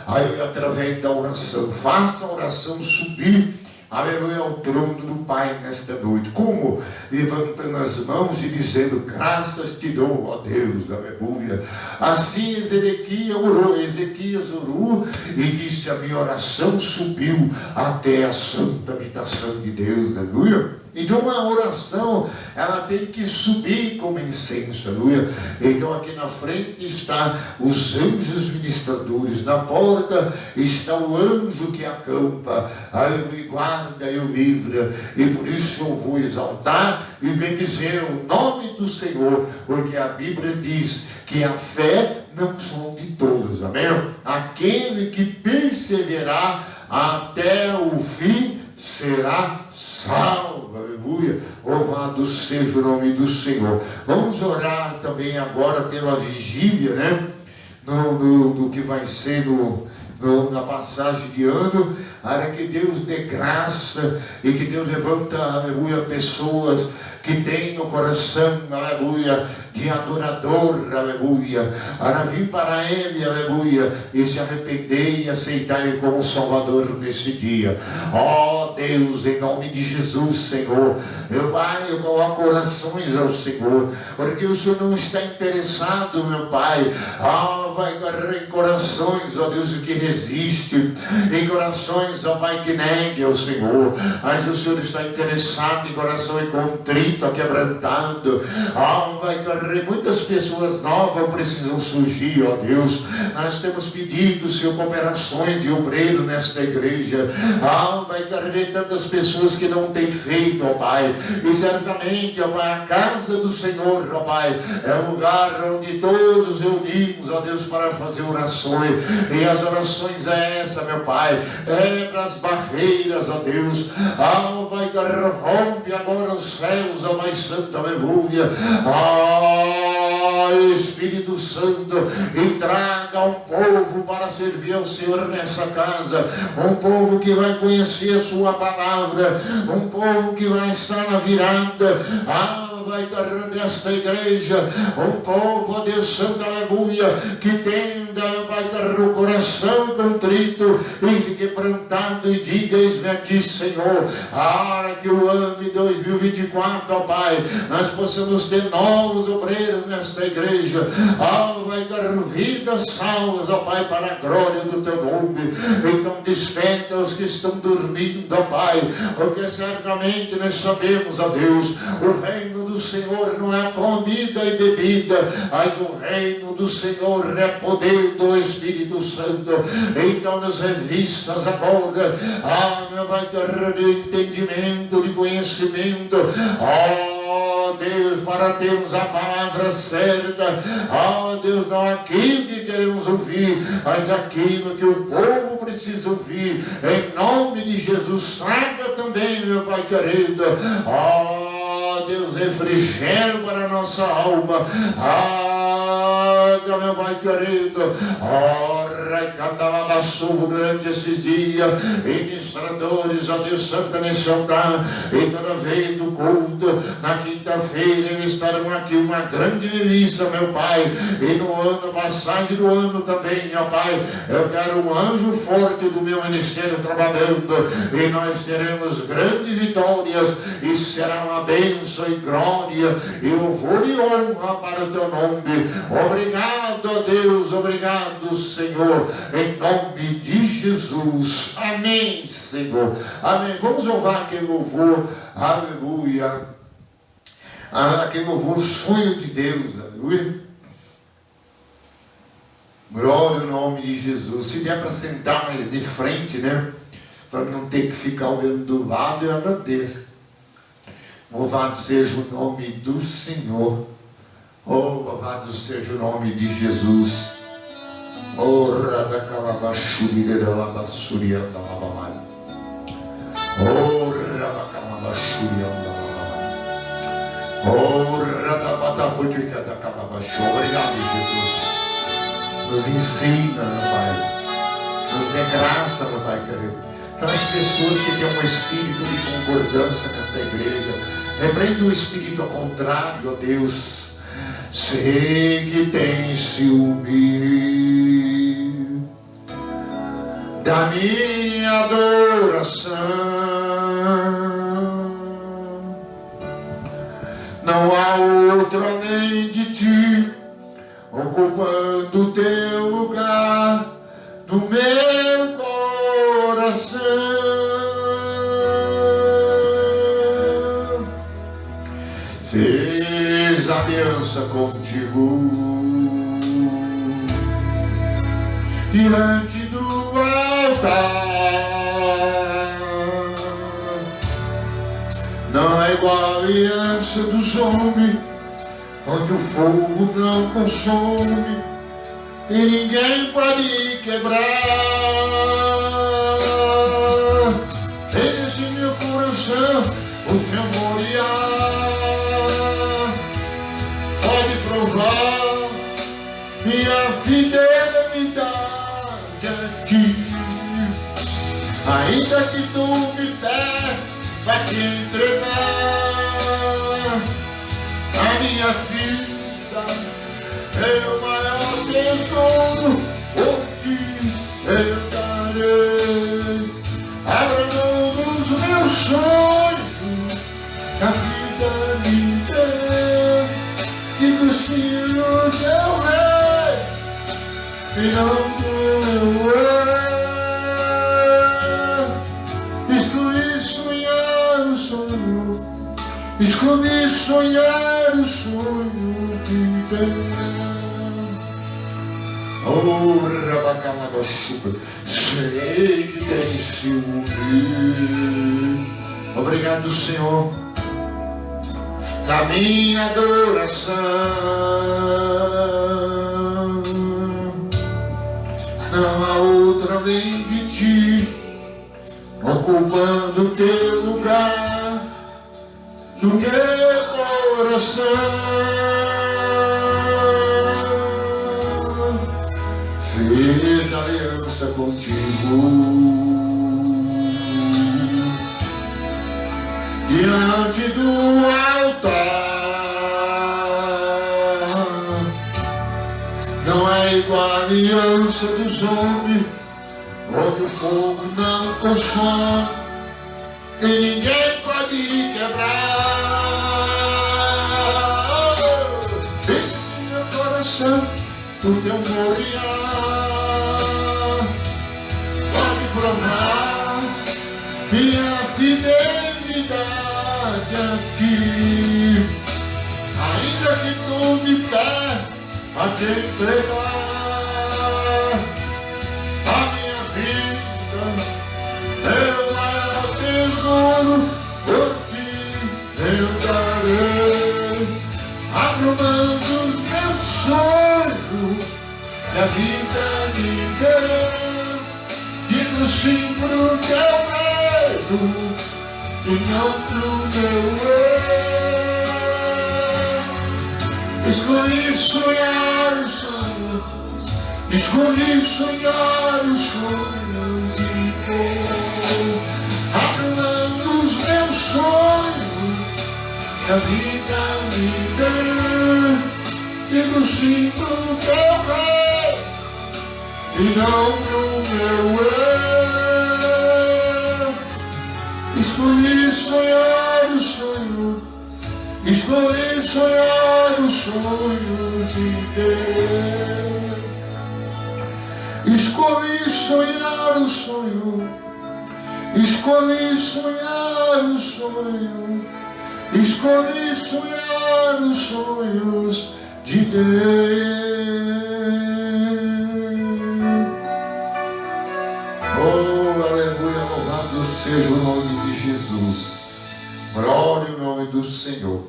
Aí, através da oração, faça a oração subir, aleluia, ao trono do Pai nesta noite. Como? Levantando as mãos e dizendo: graças te dou, ó Deus, aleluia. Assim Ezequias orou e disse: a minha oração subiu até a santa habitação de Deus, aleluia. Então a oração, ela tem que subir como incenso, aleluia. Então aqui na frente está os anjos ministradores, na porta está o anjo que acampa, aleluia, guarda e o livra. E por isso eu vou exaltar e bendizer o nome do Senhor, porque a Bíblia diz que a fé não são de todos, amém? Aquele que perseverar até o fim será salvo, aleluia. Louvado seja o nome do Senhor. Vamos orar também agora pela vigília, né? No que vai ser na passagem de ano, para que Deus dê graça e que Deus levanta, aleluia, pessoas que têm o coração, aleluia, de adorador, aleluia, para vir para Ele, aleluia, e se arrepender e aceitar Ele como Salvador nesse dia. Ó Deus, em nome de Jesus, Senhor, meu Pai, eu coloco orações ao Senhor, porque o Senhor não está interessado, meu Pai, vai em corações, ó Deus, que resiste, em corações, ó Pai, que negue ao Senhor, mas o Senhor está interessado em coração contrito, quebrantado. Vai correr, muitas pessoas novas precisam surgir, ó Deus. Nós temos pedido, Senhor, cooperações de obreiro nesta igreja. Vai correr tantas pessoas que não têm feito, ó Pai. E certamente, ó Pai, a casa do Senhor, ó Pai, é um lugar onde todos reunimos, ó Deus, para fazer orações. E as orações é essa, meu Pai. Quebra as barreiras, ó Deus. Vai correr, rompe agora os céus, ó Pai Santo, aleluia. Espírito Santo, e traga um povo para servir ao Senhor nessa casa, um povo que vai conhecer a sua palavra, um povo que vai estar na virada, vai carregando esta igreja, um povo, ó Deus Santo, aleluia, que tenda, vai carregar o coração contrito e quebrantado e diga: eis-me aqui, Senhor. Que o ano de 2024, ó Pai, nós possamos ter novos obreiros nesta igreja, vai dar vidas salvas, ó Pai, para a glória do Teu nome. Então desperta os que estão dormindo, ó Pai, porque certamente nós sabemos, ó Deus, o reino do Senhor não é comida e bebida, mas o reino do Senhor é poder do Espírito Santo. Então nos revistas agora, meu Pai, de entendimento, de conhecimento, Deus, para termos a palavra certa, Deus, não aquilo que queremos ouvir, mas aquilo que o povo precisa ouvir, em nome de Jesus. Traga também, meu Pai querido, Deus, refrigério para a nossa alma, meu Pai querido, durante esses dias, ministradores, ó Deus Santo, nesse altar, e toda vez do culto, na quinta-feira, eles estarão aqui, uma grande missa, meu Pai, e no ano, passagem do ano também, ó Pai, eu quero um anjo forte do meu ministério trabalhando, e nós teremos grandes vitórias, e será uma bênção e glória, e louvor e honra para o Teu nome. Obrigado, ó Deus, obrigado, Senhor, em nome de Jesus. Amém, Senhor. Amém. Vamos louvar aquele louvor, aleluia. Aquele louvor, sonho de Deus, aleluia. Glória ao nome de Jesus. Se der para sentar mais de frente, né? Para não ter que ficar olhando do lado, eu agradeço. Louvado seja o nome do Senhor. Louvado seja o nome de Jesus. Ora calabachuri da labassuria da labamai. Ora calabachuri da labamai. Ora da bataputica da calabachu. Obrigado, Jesus. Nos ensina, meu Pai. Nos dê graça, meu Pai querido. Então as pessoas que têm um espírito de concordância nesta igreja, repreende o espírito ao contrário, ó Deus. Sei que tem ciúme, da minha adoração. Não há outro além de ti, ocupando o teu lugar no meu coração. Fiz aliança contigo diante do altar. Não é igual a aliança dos homens, onde o fogo não consome e ninguém pode quebrar. Esse meu coração, o teu moriá, pode provar minha fidelidade a ti. Ainda que tu me pedes pra te entregar a minha vida, é o maior tesouro, por ti eu darei. Abra mão dos meus sonhos, a vida me deu, e do Senhor teu rei, e não teu rei. Escolhi sonhar o sonho, escolhi sonhar o sonho de Deus. Oh, Rabacamadochuba, sei que tem ciúme. Obrigado, Senhor, da minha adoração. Não há outra além de ti, ocupando teu lugar no meu coração. Fiz aliança contigo diante do altar. Não é igual a aliança dos homens, onde o fogo não consome e ninguém pode quebrar. Esse meu coração, o teu moriá, pode provar minha fidelidade a ti. Ainda que tu me pedes a te entregar a minha vida, é o maior tesouro, por ti eu darei. Abro mão dos meus sonhos, a vida me deu, digo sim pro teu medo e não pro meu eu. Escolhi sonhar o sonho, escolhi sonhar o sonho de Deus. Abro mão dos meus sonhos, que a vida me deu, digo sim pro teu rei e não pro meu eu. Escolhi sonhar o sonho, escolhi sonhar o sonho de Deus. Escolhi sonhar o sonho, escolhi sonhar o sonho, escolhi sonhar os sonhos de Deus. Oh, aleluia, louvado seja o nome de Jesus. Glória ao nome do Senhor.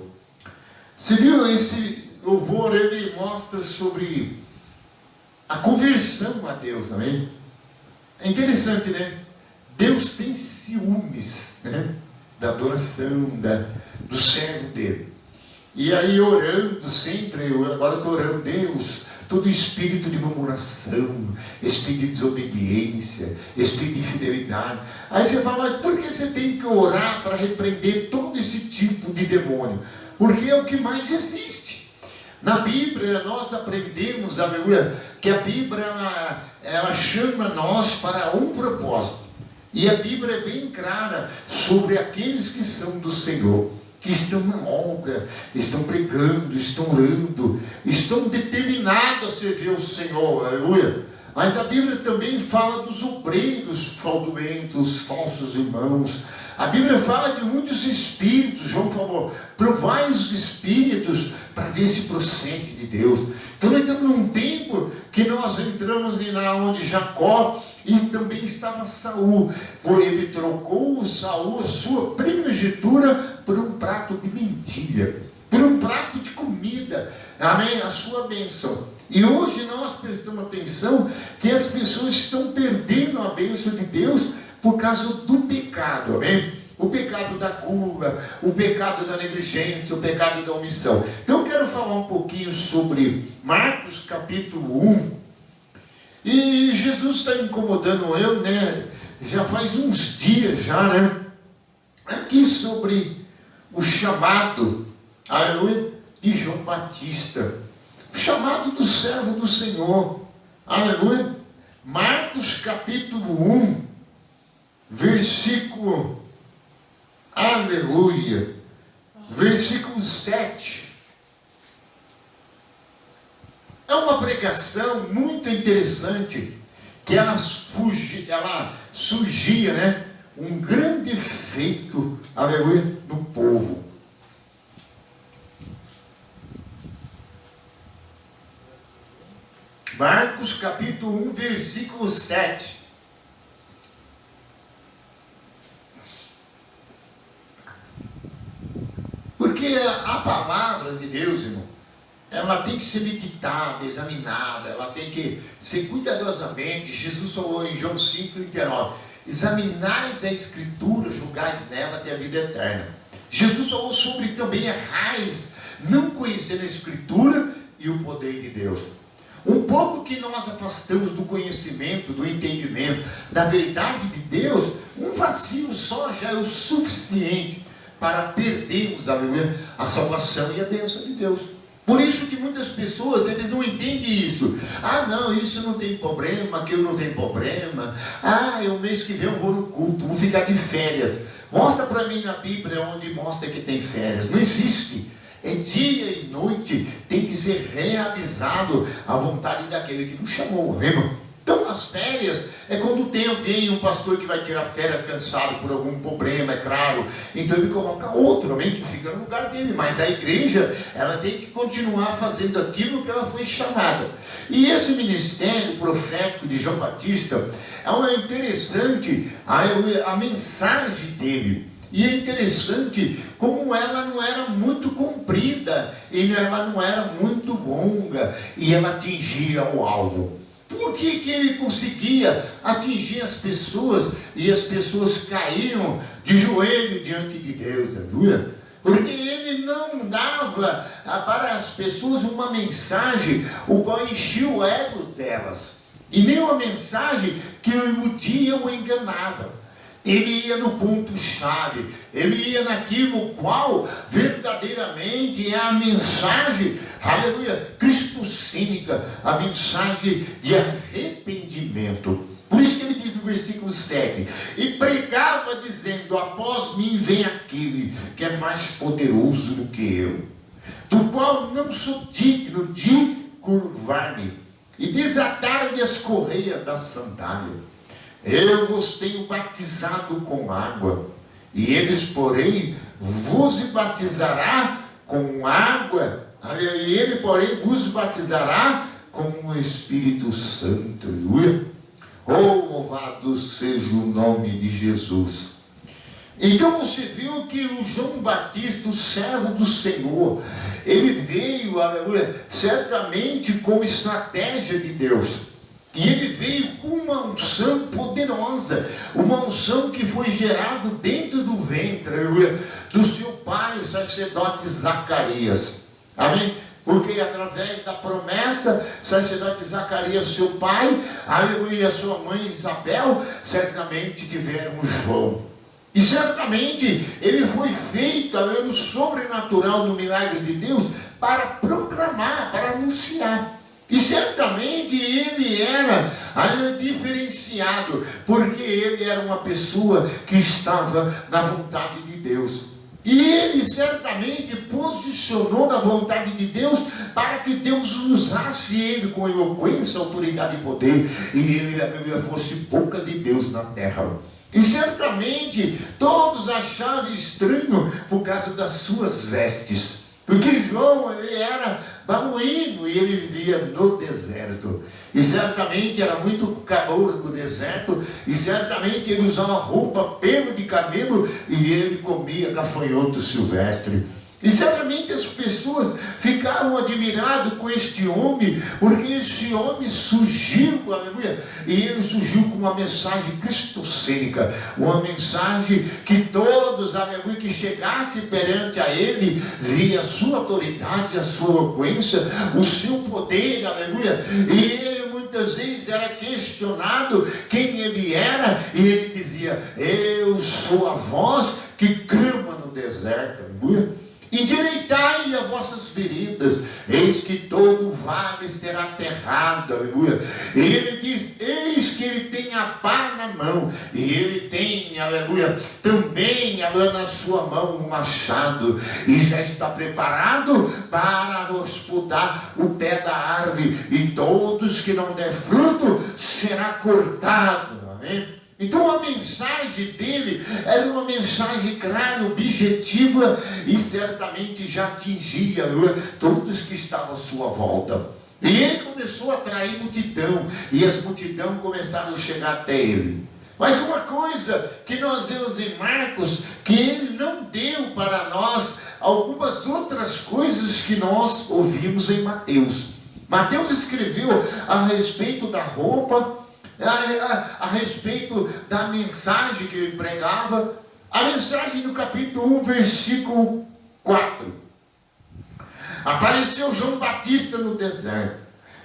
Você viu esse louvor? Ele mostra sobre a conversão a Deus, amém? É interessante, né? Deus tem ciúmes, né? Da adoração, do servo dele. E aí orando sempre, agora eu estou orando, Deus, todo espírito de murmuração, espírito de desobediência, espírito de infidelidade. Aí você fala, mas por que você tem que orar para repreender todo esse tipo de demônio? Porque é o que mais existe. Na Bíblia nós aprendemos, aleluia, que a Bíblia ela chama nós para um propósito. E a Bíblia é bem clara sobre aqueles que são do Senhor, que estão na obra, estão pregando, estão orando, estão determinados a servir ao Senhor, aleluia. Mas a Bíblia também fala dos obreiros fraudulentos, falsos irmãos. A Bíblia fala de muitos espíritos. João falou, provai os espíritos para ver se procede de Deus. Então nós estamos num tempo que nós entramos lá onde Jacó, e também estava Saul. Ele trocou Saul, a sua primogenitura, por um prato de lentilha, por um prato de comida, amém? A sua bênção. E hoje nós prestamos atenção que as pessoas estão perdendo a bênção de Deus por causa do pecado, amém? O pecado da curva, o pecado da negligência, o pecado da omissão. Então eu quero falar um pouquinho sobre Marcos capítulo 1. E Jesus está incomodando eu, né? Já faz uns dias já, né? Aqui sobre o chamado, aleluia, de João Batista. O chamado do servo do Senhor, aleluia. Marcos capítulo 1, versículo, aleluia, versículo 7. É uma pregação muito interessante, que ela surgia, né? Um grande efeito, aleluia, no povo. Marcos capítulo 1, versículo 7. Porque a palavra de Deus, irmão, ela tem que ser meditada, examinada, ela tem que ser cuidadosamente. Jesus falou em João 5,39, examinais a Escritura, julgais nela até a vida eterna. Jesus falou sobre também errais, não conhecendo a Escritura e o poder de Deus. Um pouco que nós afastamos do conhecimento, do entendimento, da verdade de Deus, um vacilo só já é o suficiente para perdermos, aleluia, a salvação e a bênção de Deus. Por isso que muitas pessoas, eles não entendem isso. Ah, não, isso não tem problema, aquilo não tem problema. Ah, o mês que vem eu vou no culto, vou ficar de férias. Mostra para mim na Bíblia onde mostra que tem férias. Não existe. É dia e noite, tem que ser realizado a vontade daquele que nos chamou, né, irmão? Então as férias é quando tem alguém, um pastor que vai tirar férias cansado por algum problema, é claro. Então ele coloca outro, amém, que fica no lugar dele. Mas a igreja, ela tem que continuar fazendo aquilo que ela foi chamada. E esse ministério profético de João Batista, é interessante a mensagem dele. E é interessante como ela não era muito comprida, e ela não era muito longa, e ela atingia o alvo. Por que ele conseguia atingir as pessoas, e as pessoas caíam de joelho diante de Deus, aleluia? Porque ele não dava para as pessoas uma mensagem o qual enchia o ego delas, e nem uma mensagem que iludia ou enganava. Ele ia no ponto-chave, ele ia naquilo qual verdadeiramente é a mensagem, aleluia, cristocênica, a mensagem de arrependimento. Por isso que ele diz no versículo 7, e pregava dizendo, após mim vem aquele que é mais poderoso do que eu, do qual não sou digno de curvar-me, e desataram-lhe as correias da sandália. Eu vos tenho batizado com água, e eles, porém, vos batizará com água, e ele, porém, vos batizará com o Espírito Santo, aleluia. Oh, louvado seja o nome de Jesus. Então você viu que o João Batista, o servo do Senhor, ele veio, aleluia, certamente com estratégia de Deus. E ele veio com uma unção poderosa, uma unção que foi gerada dentro do ventre, aleluia, do seu pai, o sacerdote Zacarias. Amém? Porque através da promessa, sacerdote Zacarias, seu pai, aleluia, e a sua mãe Isabel, certamente tiveram João. E certamente ele foi feito, aleluia, no sobrenatural, no milagre de Deus, para proclamar, para anunciar. E certamente ele era diferenciado, porque ele era uma pessoa que estava na vontade de Deus. E ele certamente posicionou na vontade de Deus para que Deus usasse ele com eloquência, autoridade e poder. E ele fosse boca de Deus na terra. E certamente todos achavam estranho por causa das suas vestes. Porque João, ele era babuíno e ele vivia no deserto. E certamente era muito calor no deserto. E certamente ele usava roupa pelo de camelo e ele comia gafanhoto silvestre. E certamente as pessoas ficaram admiradas com este homem, porque esse homem surgiu, aleluia, e ele surgiu com uma mensagem cristocênica, uma mensagem que todos, aleluia, que chegasse perante a ele, via a sua autoridade, a sua eloquência, o seu poder, aleluia, e ele muitas vezes era questionado quem ele era, e ele dizia: eu sou a voz que clama no deserto, aleluia. Endireitai as vossas veredas, eis que todo vale será aterrado, aleluia. E ele diz: eis que ele tem a pá na mão, e ele tem, aleluia, também, aleluia, na sua mão um machado, e já está preparado para disputar o pé da árvore, e todos que não der fruto será cortado, amém? Então a mensagem dele era uma mensagem clara, objetiva, e certamente já atingia todos que estavam à sua volta. E ele começou a atrair multidão, e as multidões começaram a chegar até ele. Mas uma coisa que nós vemos em Marcos, que ele não deu para nós algumas outras coisas que nós ouvimos em Mateus. Mateus escreveu a respeito da roupa, a respeito da mensagem que ele pregava. A mensagem no capítulo 1, versículo 4. Apareceu João Batista no deserto,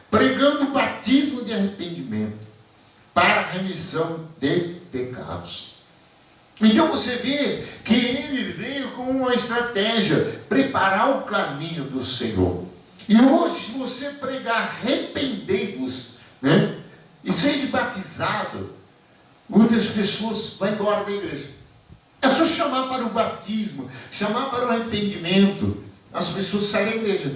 pregando o batismo de arrependimento para a remissão de pecados. Então você vê que ele veio com uma estratégia, preparar o caminho do Senhor. E hoje, se você pregar arrependei-vos, né, e seja batizado, muitas pessoas vão embora da igreja. É só chamar para o batismo, chamar para o arrependimento, as pessoas saem da igreja.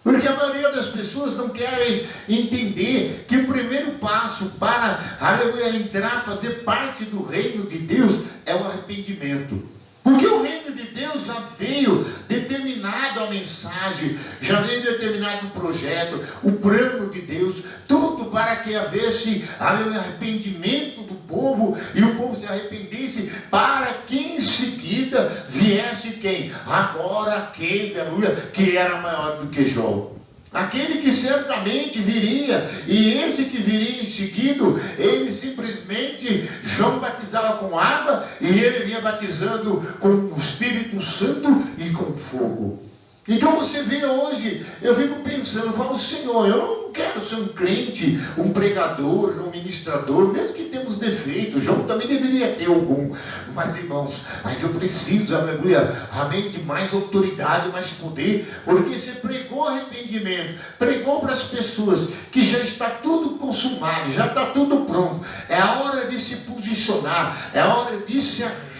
Porque a maioria das pessoas não querem entender que o primeiro passo para, aleluia, entrar, fazer parte do reino de Deus é o arrependimento. Porque o reino de Deus já veio determinado a mensagem, já veio determinado o projeto, o plano de Deus, tudo para que houvesse arrependimento do povo, e o povo se arrependesse, para que em seguida viesse quem? Agora aquele, aleluia, que era maior do que João. Aquele que certamente viria, e esse que viria em seguida, ele simplesmente, João batizava com água, e ele vinha batizando com o Espírito Santo e com fogo. Então você vê hoje, eu fico pensando, eu falo: Senhor, eu não quero ser um crente, um pregador, um ministrador, mesmo que temos defeitos. João também deveria ter algum, mas irmãos, mas eu preciso, aleluia, amém, de mais autoridade, mais poder, porque você pregou arrependimento, pregou para as pessoas que já está tudo consumado, já está tudo pronto, é a hora de se posicionar, é a hora de se arrepender.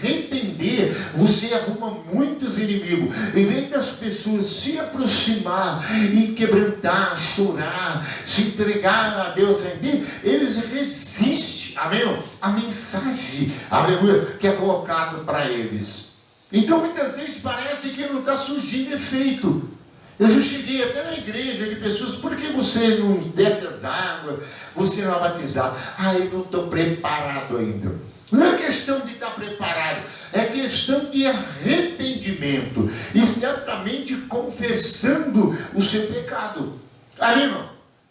Você arruma muitos inimigos, em vez das pessoas se aproximar e quebrantar, chorar, se entregar a Deus, eles resistem, amém? A mensagem, aleluia, que é colocado para eles. Então muitas vezes parece que não está surgindo efeito. Eu já cheguei até na igreja de pessoas: por que você não desce as águas, você não é batizado? Eu não estou preparado ainda. Não é questão de estar preparado, é questão de arrependimento, e certamente confessando o seu pecado. Amém, irmão?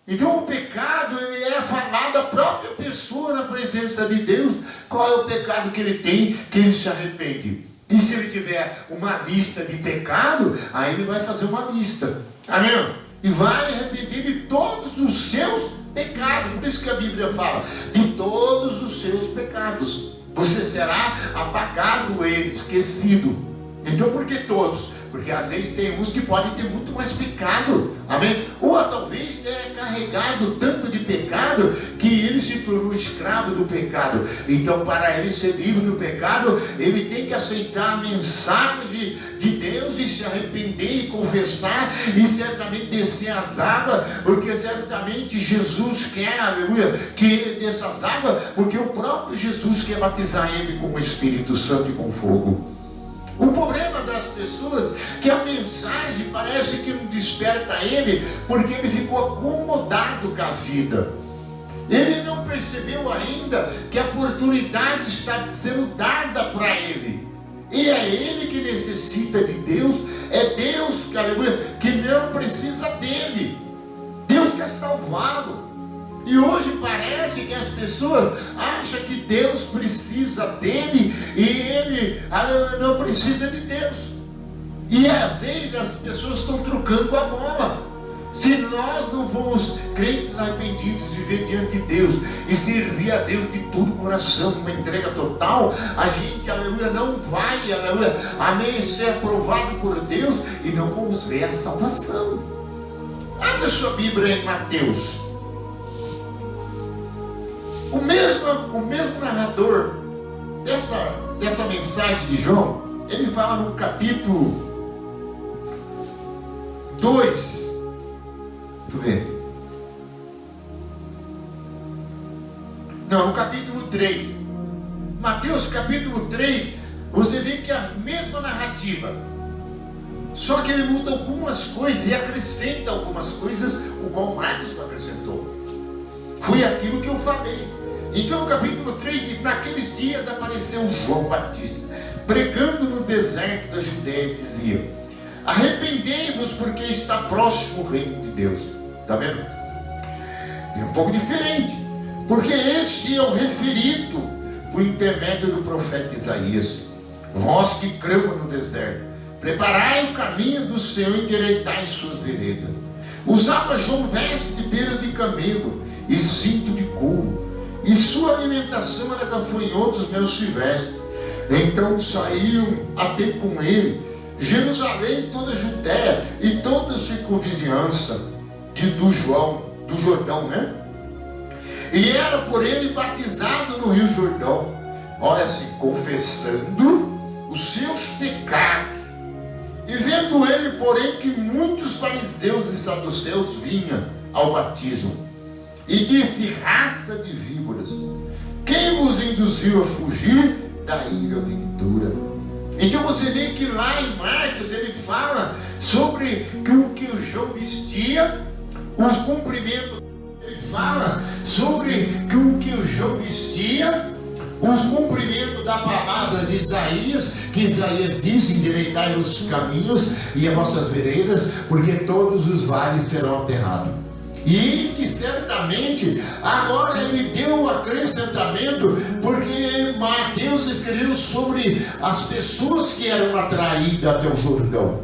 Então o pecado, ele é falado da própria pessoa na presença de Deus. Qual é o pecado que ele tem, que ele se arrepende? E se ele tiver uma lista de pecado, aí ele vai fazer uma lista. Amém? E vai arrepender de todos os seus pecados. Por isso que a Bíblia fala: de todos os seus pecados você será apagado, ele, esquecido. Então por que todos? Porque às vezes tem uns que podem ter muito mais pecado, amém? Ou talvez tenha carregado tanto de pecado que ele se tornou escravo do pecado. Então, para ele ser livre do pecado, ele tem que aceitar a mensagem de Deus e se arrepender e confessar e certamente descer as águas, porque certamente Jesus quer, aleluia, que ele desça as águas, porque o próprio Jesus quer batizar ele com o Espírito Santo e com fogo. O problema das pessoas é que a mensagem parece que não desperta ele, porque ele ficou acomodado com a vida. Ele não percebeu ainda que a oportunidade está sendo dada para ele. E é ele que necessita de Deus, é Deus, aleluia, que não precisa dele. Deus quer salvá-lo. E hoje parece que as pessoas acham que Deus precisa dele e ele não precisa de Deus. E às vezes as pessoas estão trocando a bola. Se nós não formos crentes arrependidos, viver diante de Deus e servir a Deus de todo o coração, uma entrega total, a gente, aleluia, não vai, aleluia, amém, ser aprovado por Deus e não vamos ver a salvação. Abra sua Bíblia em Mateus. O mesmo narrador dessa mensagem de João, ele fala no capítulo 2, deixa eu ver, não, no capítulo 3, Mateus capítulo 3, você vê que é a mesma narrativa, só que ele muda algumas coisas e acrescenta algumas coisas, o qual Marcos acrescentou. Foi aquilo que eu falei. Então no capítulo 3 diz: naqueles dias apareceu João Batista, pregando no deserto da Judéia, e dizia: arrependei-vos, porque está próximo o reino de Deus. Está vendo? É um pouco diferente, porque esse é o referido por intermédio do profeta Isaías. Vós que creu no deserto, preparai o caminho do Senhor e endireitai suas veredas. Usava João veste de pelos de camelo e cinto de couro, e sua alimentação era gafanhotos meus silvestres. Então saíam a ter com ele Jerusalém, toda a Judéia e toda a circunvizinhança do Jordão, né? E era por ele batizado no Rio Jordão, olha assim, confessando os seus pecados. E vendo ele, porém, que muitos fariseus e saduceus vinham ao batismo, e disse: raça de víboras, quem vos induziu a fugir da ira vindoura? Então você vê que lá em Marcos ele fala sobre o que o João vestia, os cumprimentos. Ele fala sobre o que o João vestia, os cumprimentos da palavra de Isaías, que Isaías disse: endireitai os caminhos e as vossas veredas, porque todos os vales serão aterrados. E eis que certamente agora ele deu um acrescentamento, porque Mateus escreveu sobre as pessoas que eram atraídas até o Jordão.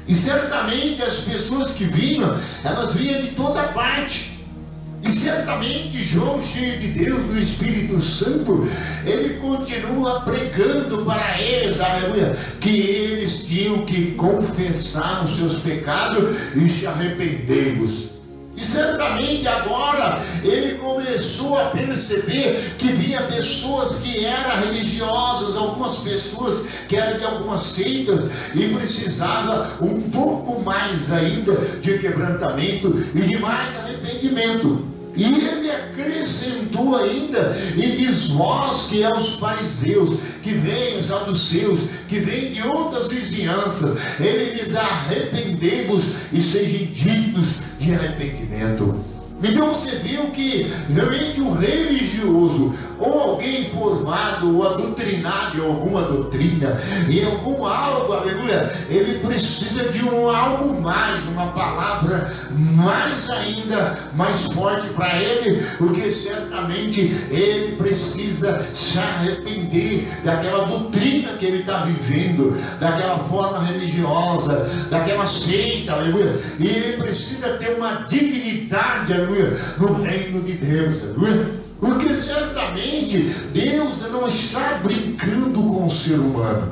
E certamente as pessoas que vinham, elas vinham de toda parte. E certamente João, cheio de Deus, do Espírito Santo, ele continua pregando para eles, aleluia, que eles tinham que confessar os seus pecados e se arrepender-vos. E certamente agora ele começou a perceber que vinha pessoas que eram religiosas, algumas pessoas que eram de algumas seitas, e precisava um pouco mais ainda de quebrantamento e de mais arrependimento. E ele acrescentou ainda e diz: vós que é os fariseus, que vêm os saduceus, que vêm de outras vizinhanças, ele diz: arrependei-vos e sejam dignos de arrependimento. Então você viu que realmente o religioso, ou alguém formado ou adoctrinado em alguma doutrina, em algum algo, aleluia, ele precisa de algo mais, uma palavra mais ainda, mais forte para ele, porque certamente ele precisa se arrepender daquela doutrina que ele está vivendo, daquela forma religiosa, daquela seita, aleluia, e ele precisa ter uma dignidade, aleluia, no reino de Deus, aleluia. Porque certamente Deus não está brincando com o ser humano.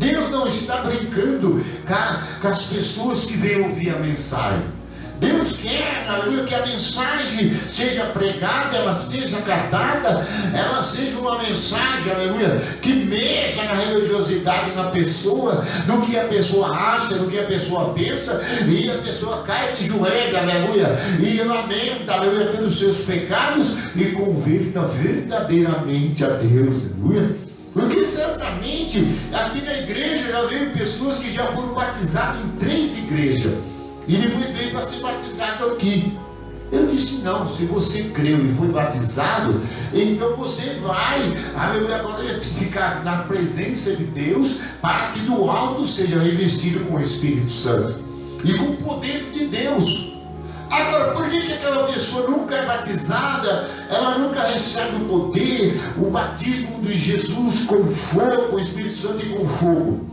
Deus não está brincando com as pessoas que vêm ouvir a mensagem. Deus quer, aleluia, que a mensagem seja pregada, ela seja cantada, ela seja uma mensagem, aleluia, que mexa na religiosidade na pessoa, no que a pessoa acha, no que a pessoa pensa, e a pessoa cai de joelho, aleluia, e lamenta, aleluia, pelos seus pecados e converta verdadeiramente a Deus, aleluia. Porque certamente aqui na igreja já veio pessoas que já foram batizadas em 3 igrejas. E depois veio para ser batizado aqui. Eu disse, não, se você creu e foi batizado, então você vai, aleluia, agora ficar na presença de Deus, para que do alto seja revestido com o Espírito Santo e com o poder de Deus. Agora, por que aquela pessoa nunca é batizada, ela nunca recebe o poder, o batismo de Jesus com fogo, com o Espírito Santo e com fogo?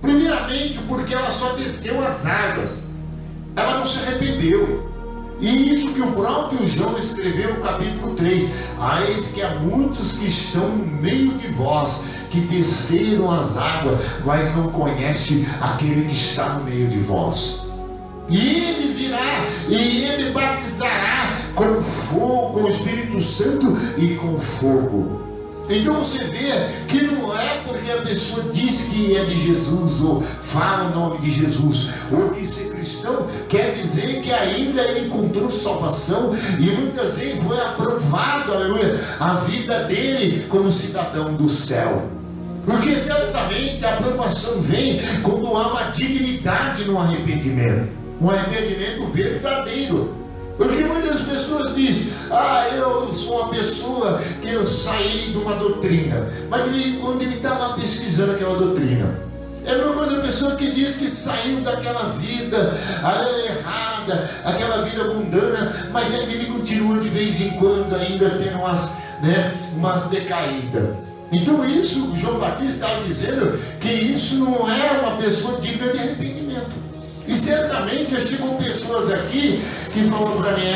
Primeiramente, porque ela só desceu as águas. Ela não se arrependeu. E isso que o próprio João escreveu no capítulo 3. Eis que há muitos que estão no meio de vós, que desceram as águas, mas não conhecem aquele que está no meio de vós. E ele virá, e ele batizará com fogo, com o Espírito Santo e com fogo. Então você vê que não é porque a pessoa diz que é de Jesus, ou fala o nome de Jesus, ou diz ser cristão, quer dizer que ainda ele encontrou salvação, e muitas vezes foi aprovado, aleluia, a vida dele como cidadão do céu. Porque certamente a aprovação vem quando há uma dignidade no arrependimento, um arrependimento verdadeiro. Porque muitas pessoas dizem, eu sou uma pessoa que eu saí de uma doutrina, mas quando ele estava pesquisando aquela doutrina, é uma coisa, a pessoa que diz que saiu daquela vida errada, aquela vida mundana, mas ainda ele continua de vez em quando ainda tendo umas decaídas. Então isso, João Batista está dizendo que isso não é uma pessoa digna de arrependimento. E certamente já chegam pessoas aqui que falam para mim,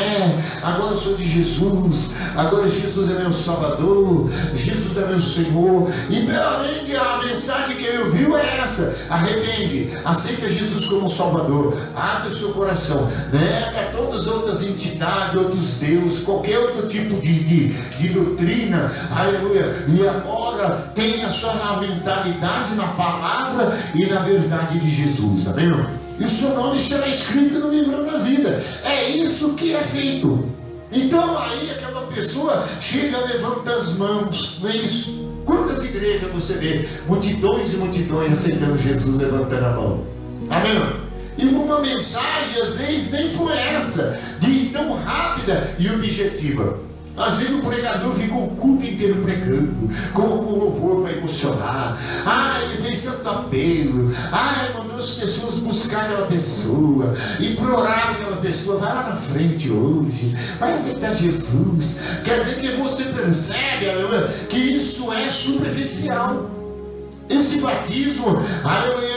agora eu sou de Jesus, agora Jesus é meu Salvador, Jesus é meu Senhor, e realmente a mensagem que ele ouviu é essa: arrepende, aceita Jesus como Salvador, abre o seu coração, nega todas as outras entidades, outros deuses, qualquer outro tipo de doutrina, aleluia, e agora tenha a sua mentalidade na palavra e na verdade de Jesus, amém? E o seu nome será escrito no livro da vida. É isso que é feito. Então aí aquela pessoa chega, levanta as mãos, não é isso? Quantas igrejas você vê? Multidões e multidões aceitando Jesus, levantando a mão. Amém? E uma mensagem às vezes nem foi essa, de tão rápida e objetiva. Às vezes o pregador ficou o culto inteiro pregando, colocou o louvor para emocionar. Ele fez tanto apelo. Ele mandou as pessoas buscar aquela pessoa, implorar aquela pessoa, vai lá na frente hoje, vai aceitar Jesus. Quer dizer que você percebe, que isso é superficial. Esse batismo,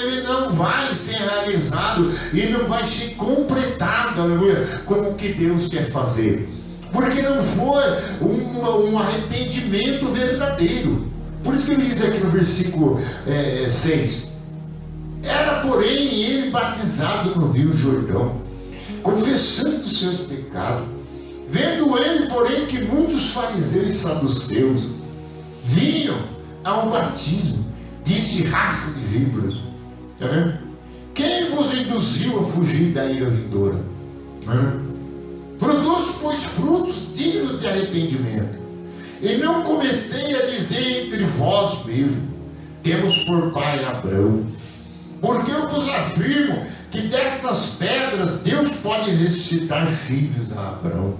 ele não vai ser realizado e não vai ser completado, como que Deus quer fazer. Porque não foi um arrependimento verdadeiro. Por isso que ele diz aqui no versículo 6: era porém ele batizado no rio Jordão, confessando os seus pecados. Vendo ele, porém, que muitos fariseus e saduceus vinham ao batismo, disse: raça de víboras. Está vendo? Quem vos induziu a fugir da ira vindoura? Produz, pois, frutos dignos de arrependimento. E não comecei a dizer entre vós mesmo: temos por pai Abraão. Porque eu vos afirmo que destas pedras Deus pode ressuscitar filhos a Abraão.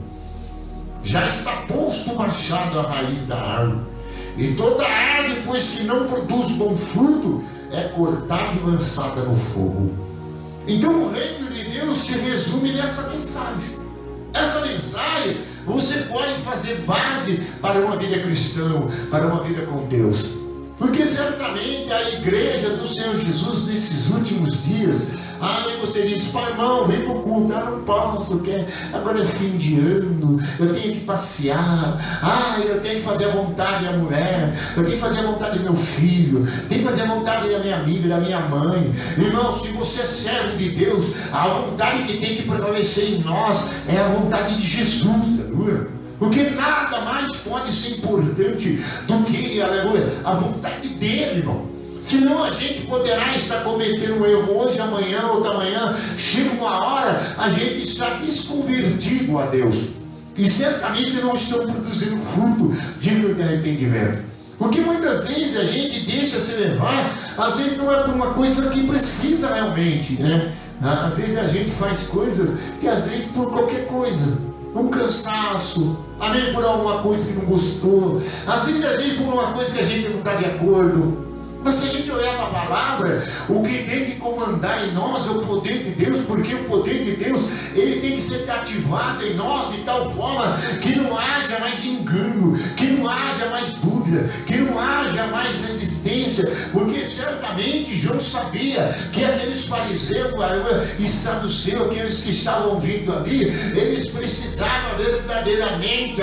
Já está posto o machado à raiz da árvore, e toda árvore, pois que não produz bom fruto, é cortada e lançada no fogo. Então o reino de Deus se resume nessa mensagem. Essa mensagem você pode fazer base para uma vida cristã, para uma vida com Deus. Porque certamente a igreja do Senhor Jesus nesses últimos dias, Aí você diz, pai, irmão, vem pro culto. Ah, não posso, agora é fim de ano, eu tenho que passear, eu tenho que fazer a vontade da mulher, eu tenho que fazer a vontade do meu filho, tenho que fazer a vontade da minha amiga, da minha mãe. Irmão, se você é servo de Deus, a vontade que tem que prevalecer em nós é a vontade de Jesus, aleluia. Porque nada mais pode ser importante do que, aleluia, a vontade dele, irmão. Senão a gente poderá estar cometendo um erro hoje, amanhã, outra manhã. Chega uma hora, a gente está desconvertido a Deus. E certamente não estamos produzindo fruto digno de arrependimento. Porque muitas vezes a gente deixa se levar, às vezes não é por uma coisa que precisa realmente, né? Às vezes a gente faz coisas que às vezes por qualquer coisa, um cansaço, amém, por alguma coisa que não gostou, às vezes a gente por uma coisa que a gente não está de acordo. Mas se a gente olhar para a palavra, o que tem que comandar em nós é o poder de Deus, porque o poder de Deus, ele tem que ser cativado em nós de tal forma que não haja mais engano, que não haja mais dúvida, que não haja mais resistência, porque certamente João sabia que aqueles fariseus e saduceus, aqueles que estavam vindo ali, eles precisavam verdadeiramente,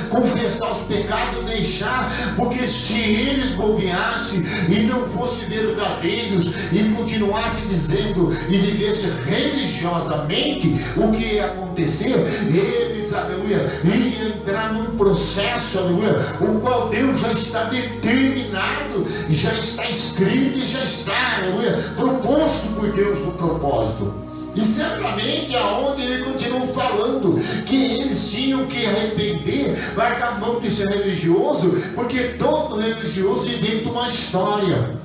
confessar os pecados, deixar, porque se eles bobeassem e não fossem verdadeiros e continuassem dizendo e vivessem religiosamente, o que ia acontecer? Eles, aleluia, iam entrar num processo, aleluia, o qual Deus já está determinado, já está escrito e já está, aleluia, proposto por Deus o propósito. E certamente aonde ele continuou falando que eles tinham que arrepender, largar a mão de ser religioso, porque todo religioso inventa uma história.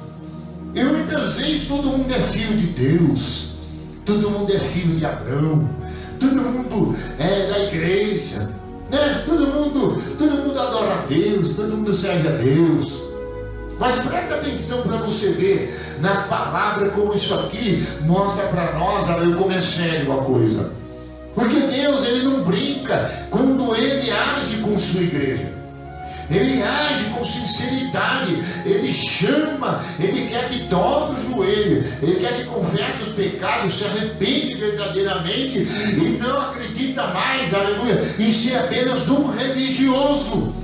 E muitas vezes todo mundo é filho de Deus, todo mundo é filho de Abraão, todo mundo é da igreja, né? Todo mundo adora a Deus, todo mundo serve a Deus. Mas presta atenção para você ver na palavra como isso aqui mostra para nós como é sério a coisa. Porque Deus, ele não brinca quando ele age com sua igreja. Ele age com sinceridade, ele chama, ele quer que dobre o joelho, ele quer que confesse os pecados, se arrepende verdadeiramente e não acredita mais, aleluia, em ser apenas um religioso.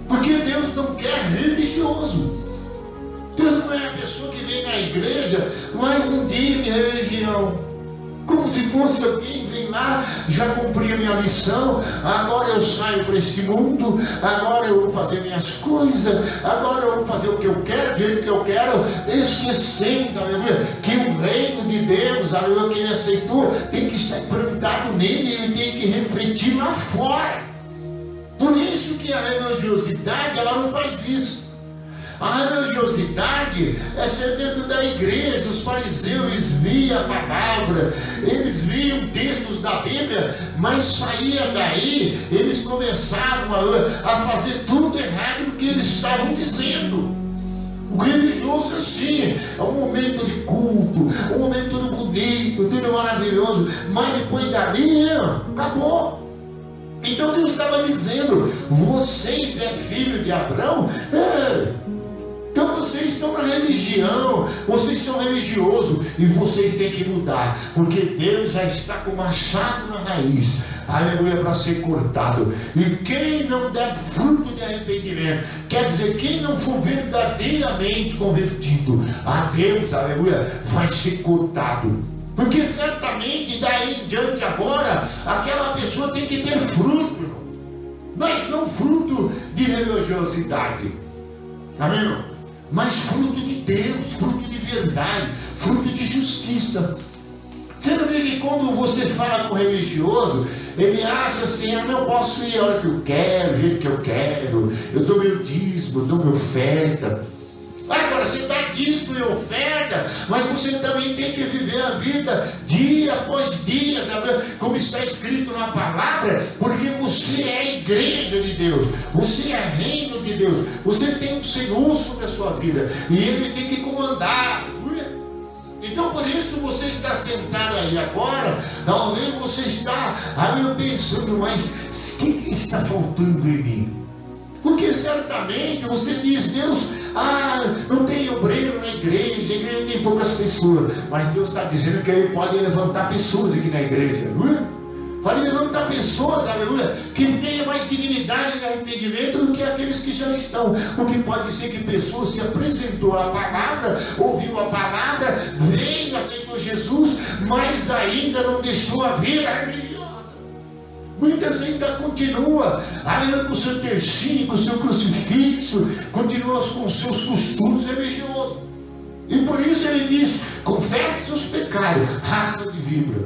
Porque Deus não quer religioso. Deus não é a pessoa que vem na igreja mais um dia de religião, como se fosse alguém vem lá, já cumpri a minha missão, agora eu saio para este mundo, agora eu vou fazer minhas coisas, agora eu vou fazer o que eu quero, do jeito que eu quero, esquecendo, aleluia, que o reino de Deus, aleluia, que ele aceitou, tem que estar plantado nele, ele tem que refletir lá fora. Por isso que a religiosidade, ela não faz isso. A religiosidade é ser dentro da igreja. Os fariseus, eles liam a palavra, eles liam textos da Bíblia, mas saía daí, eles começavam a fazer tudo errado do que eles estavam dizendo. O religioso é assim, é um momento de culto, um momento tudo bonito, tudo maravilhoso, mas depois dali, acabou. Então Deus estava dizendo, vocês é filho de Abraão? Então vocês estão na religião, vocês são religiosos e vocês têm que mudar, porque Deus já está com o machado na raiz, aleluia, para ser cortado. E quem não der fruto de arrependimento, quer dizer, quem não for verdadeiramente convertido a Deus, aleluia, vai ser cortado. Porque certamente daí em diante agora, aquela pessoa tem que ter fruto, mas não fruto de religiosidade, amém, irmão? Mas fruto de Deus, fruto de verdade, fruto de justiça. Você não vê que quando você fala com o religioso, ele acha assim, eu posso ir a hora que eu quero, do jeito que eu quero, eu dou meu dízimo, eu dou minha oferta. Agora, você dá dízimo e oferta, mas você também tem que viver a vida dia após dia, como está escrito na palavra, porque você é a igreja de Deus, você é reino de Deus, você tem um Senhor sobre a sua vida, e Ele tem que comandar. Então por isso você está sentado aí agora, talvez você está ali pensando, mas o que está faltando em mim? Porque certamente você diz, Deus, não tem obreiro na igreja, a igreja tem poucas pessoas. Mas Deus está dizendo que Ele pode levantar pessoas aqui na igreja, não é? Pode levantar pessoas, aleluia, que tenham mais dignidade e arrependimento do que aqueles que já estão. Porque pode ser que pessoas se apresentou à palavra, ouviu a palavra, veio, aceitou Jesus, mas ainda não deixou a vida religiosa. Muitas ainda continua, aleluia, com o seu tercinho, com o seu crucifixo, continua com os seus costumes religiosos. E por isso ele diz: confesse seus pecados, raça de víbora,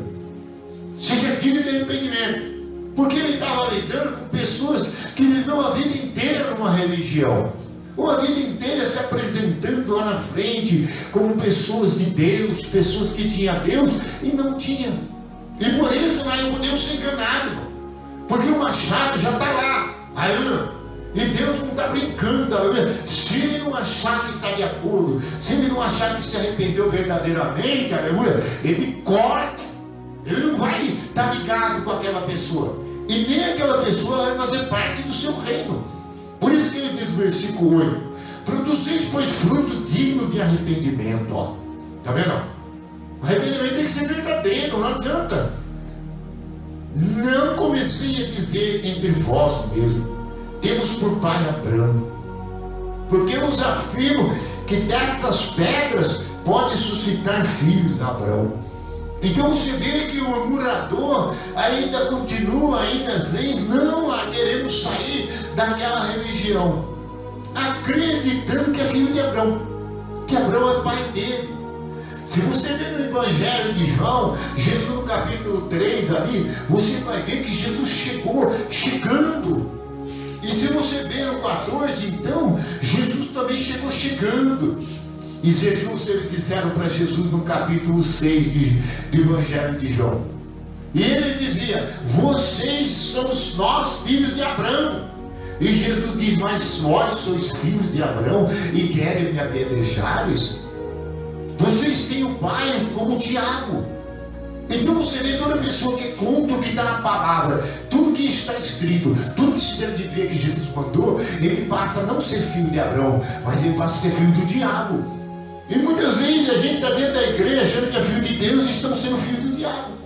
seja digno de arrependimento. Porque ele estava lidando com pessoas que viveram a vida inteira numa religião, uma vida inteira se apresentando lá na frente como pessoas de Deus, pessoas que tinham Deus e não tinham. E por isso nós não podemos ser enganados, porque o machado já está lá, aleluia. E Deus não está brincando, aleluia. Se Ele não achar que está de acordo, se Ele não achar que se arrependeu verdadeiramente, aleluia, Ele corta. Ele não vai estar ligado com aquela pessoa, e nem aquela pessoa vai fazer parte do seu reino. Por isso que ele diz no versículo 8: produzis, pois, fruto digno de arrependimento. Ó, está vendo? O arrependimento tem que ser verdadeiro, não adianta. Não comecei a dizer entre vós mesmo: temos por pai Abraão, porque eu vos afirmo que destas pedras pode suscitar filhos a Abraão. Então você vê que o murmurador ainda continua, ainda às vezes, não querendo sair daquela religião, acreditando que é filho de Abraão, que Abraão é pai dele. Se você ver no Evangelho de João, Jesus no capítulo 3 ali, você vai ver que Jesus chegando. E se você ver no 14, então, Jesus também chegou chegando. E Jesus, eles disseram para Jesus no capítulo 6 do Evangelho de João. E ele dizia: vocês somos nós, filhos de Abraão. E Jesus diz: mas vós sois filhos de Abraão e querem me apedrejares? Vocês têm o pai como o diabo. Então você vê toda pessoa que conta o que está na palavra, tudo que está escrito, tudo que se deve dizer que Jesus mandou, ele passa a não ser filho de Abraão, mas ele passa a ser filho do diabo. E muitas vezes a gente está dentro da igreja achando que é filho de Deus e estamos sendo filho do diabo.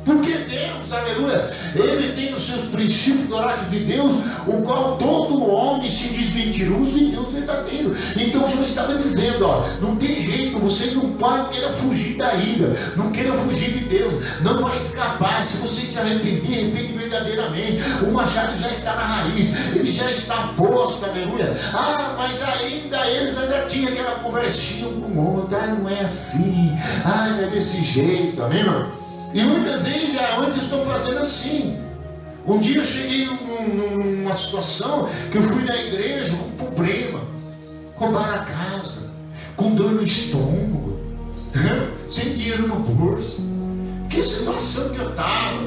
Porque Deus, aleluia, Ele tem os seus princípios do oráculo de Deus, o qual todo homem se diz mentiroso e Deus verdadeiro. Então Jesus estava dizendo: ó, não tem jeito, vocês não podem fugir da ira, não queiram fugir de Deus, não vai escapar. Se vocês se arrepende verdadeiramente, o machado já está na raiz, ele já está posto, aleluia. Mas ainda eles ainda tinham aquela conversinha com o outro: não é assim, não é desse jeito, amém, irmão? E muitas vezes é onde estão fazendo assim. Um dia eu cheguei numa situação que eu fui na igreja com problema, roubaram a casa, com dor no estômago, sem dinheiro no bolso. Que situação que eu estava.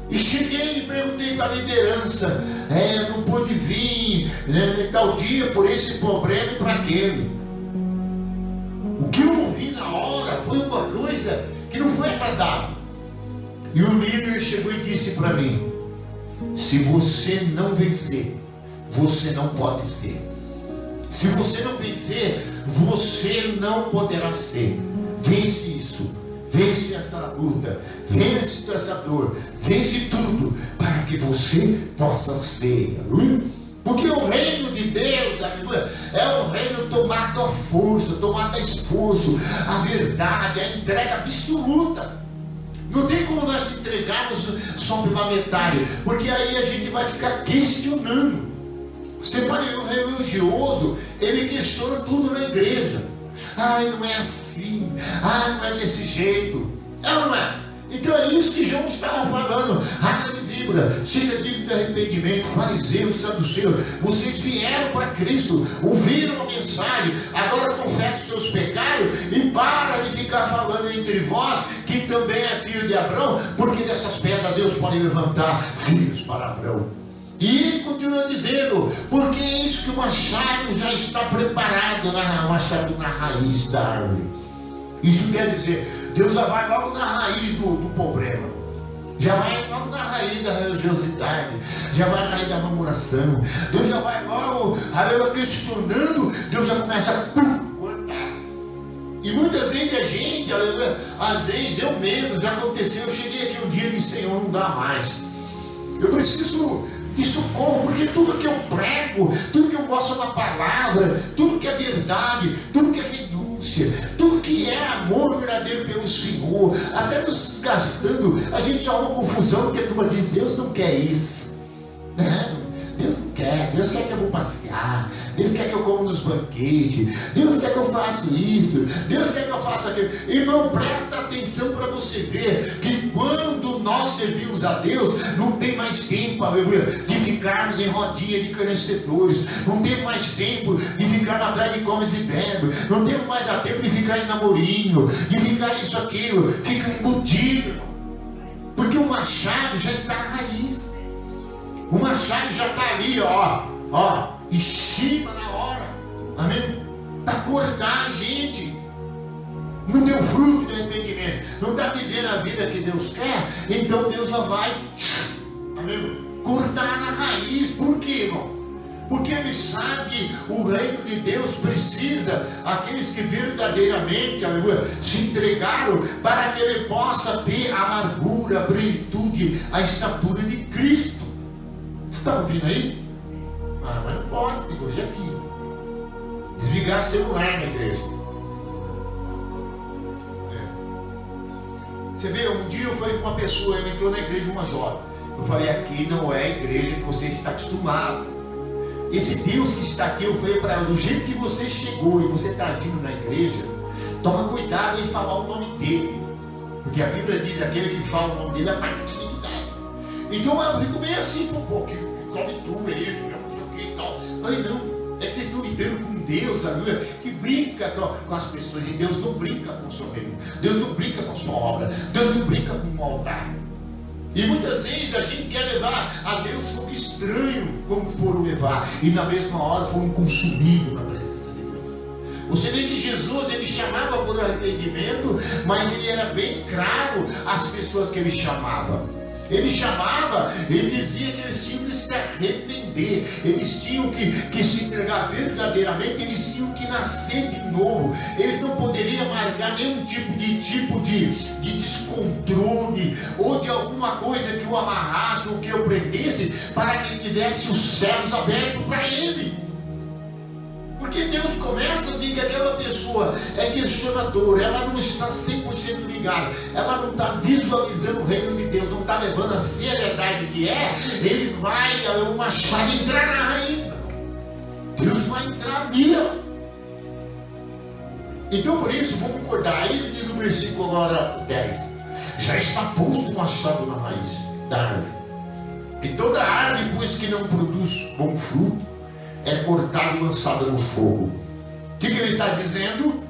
E cheguei e perguntei para a liderança: não pude vir, tal dia por esse problema e para aquele. O que eu ouvi na hora foi uma coisa que não foi agradável. E o líder chegou e disse para mim: se você não vencer, você não pode ser. Se você não vencer, você não poderá ser. Vence isso, vence essa luta, vence essa dor, vence tudo, para que você possa ser. Porque o reino de Deus, aleluia, é um reino tomado a força, tomado a esforço, a verdade, a entrega absoluta. Não tem como nós se entregarmos só pela metade, porque aí a gente vai ficar questionando. Você pode ver, o religioso, ele questiona tudo na igreja. Não é assim, não é desse jeito. Não é? Então é isso que João estava falando. Raça de víbora, seja digno de arrependimento, fariseus, saduceus. Vocês vieram para Cristo, ouviram a mensagem, agora confessem os seus pecados e para de ficar falando entre vós que também é filho de Abraão, porque dessas pedras Deus pode levantar filhos para Abraão. E ele continua dizendo: porque é isso que o machado já está preparado, o machado na raiz da árvore. Isso quer dizer, Deus já vai logo na raiz do problema. Já vai logo na raiz da religiosidade, já vai na raiz da murmuração. Deus já vai logo, aleluia, questionando. Deus já começa a cortar. E muitas vezes a gente, aleluia, às vezes eu mesmo, já aconteceu, eu cheguei aqui um dia e disse: Senhor, não dá mais. Eu preciso de socorro, porque tudo que eu prego, tudo que eu mostro na palavra, tudo que é verdade, tudo que é renúncia, tudo que é amor verdadeiro pelo Senhor, até nos desgastando, a gente só uma confusão, porque a turma diz: Deus não quer isso, né? Deus não quer, Deus quer que eu vou passear, Deus quer que eu como nos banquetes, Deus quer que eu faça isso, Deus quer que eu faça aquilo. Irmão, presta atenção para você ver que quando nós servimos a Deus, não tem mais tempo, aleluia, de ficarmos em rodinha de conhecedores, não temos mais tempo de ficar atrás de comes e bebes, não temos mais tempo de ficar em namorinho, de ficar isso, aquilo, fica embutido, porque o machado já está na raiz. O machado já está ali, ó, em cima na hora, amém? Para cortar a gente. Não deu fruto de arrependimento, não está vivendo a vida que Deus quer, então Deus já vai, amém? Cortar na raiz. Por quê, irmão? Porque Ele sabe que o reino de Deus precisa aqueles que verdadeiramente, aleluia, se entregaram para que Ele possa ter a amargura, a plenitude, a estatura de Cristo. Você está ouvindo aí? Mas não pode, tem que ouvir aqui. Desligar celular na igreja. Você vê, um dia eu falei com uma pessoa, ela entrou na igreja, uma jovem. Eu falei: aqui não é a igreja que você está acostumado. Esse Deus que está aqui, eu falei para ela: do jeito que você chegou e você está agindo na igreja, toma cuidado em falar o nome dele. Porque a Bíblia diz: aquele que fala o nome dele é parte da iniquidade. Então eu fico meio assim, pô, que come tudo aí, fica não sei o que e tal. Eu falei: não, é que vocês estão lidando com Deus, aleluia, que brinca com as pessoas. E Deus não brinca com o seu reino, Deus não brinca com a sua obra, Deus não brinca com o altar. E muitas vezes a gente quer levar a Deus como estranho, como foram levar, e na mesma hora foram consumidos na presença de Deus. Você vê que Jesus, ele chamava por arrependimento, mas ele era bem claro às pessoas que ele chamava. Ele chamava, ele dizia que eles tinham que se arrepender, eles tinham que se entregar verdadeiramente, eles tinham que nascer de novo. Eles não poderiam marcar nenhum tipo de descontrole, ou de alguma coisa que o amarrasse, ou que o prendesse, para que ele tivesse os céus abertos para ele. Porque Deus começa a ver que aquela pessoa é questionadora, ela não está 100% ligada, ela não está visualizando o reino de Deus, não está levando a seriedade que é. Ele vai, o machado entrar na raiz, Deus vai entrar nela. Então por isso, vamos acordar. Aí ele diz no versículo agora 10: já está posto o machado na raiz da árvore, e toda árvore, pois que não produz bom fruto, é cortada e lançada no fogo. O que ele está dizendo?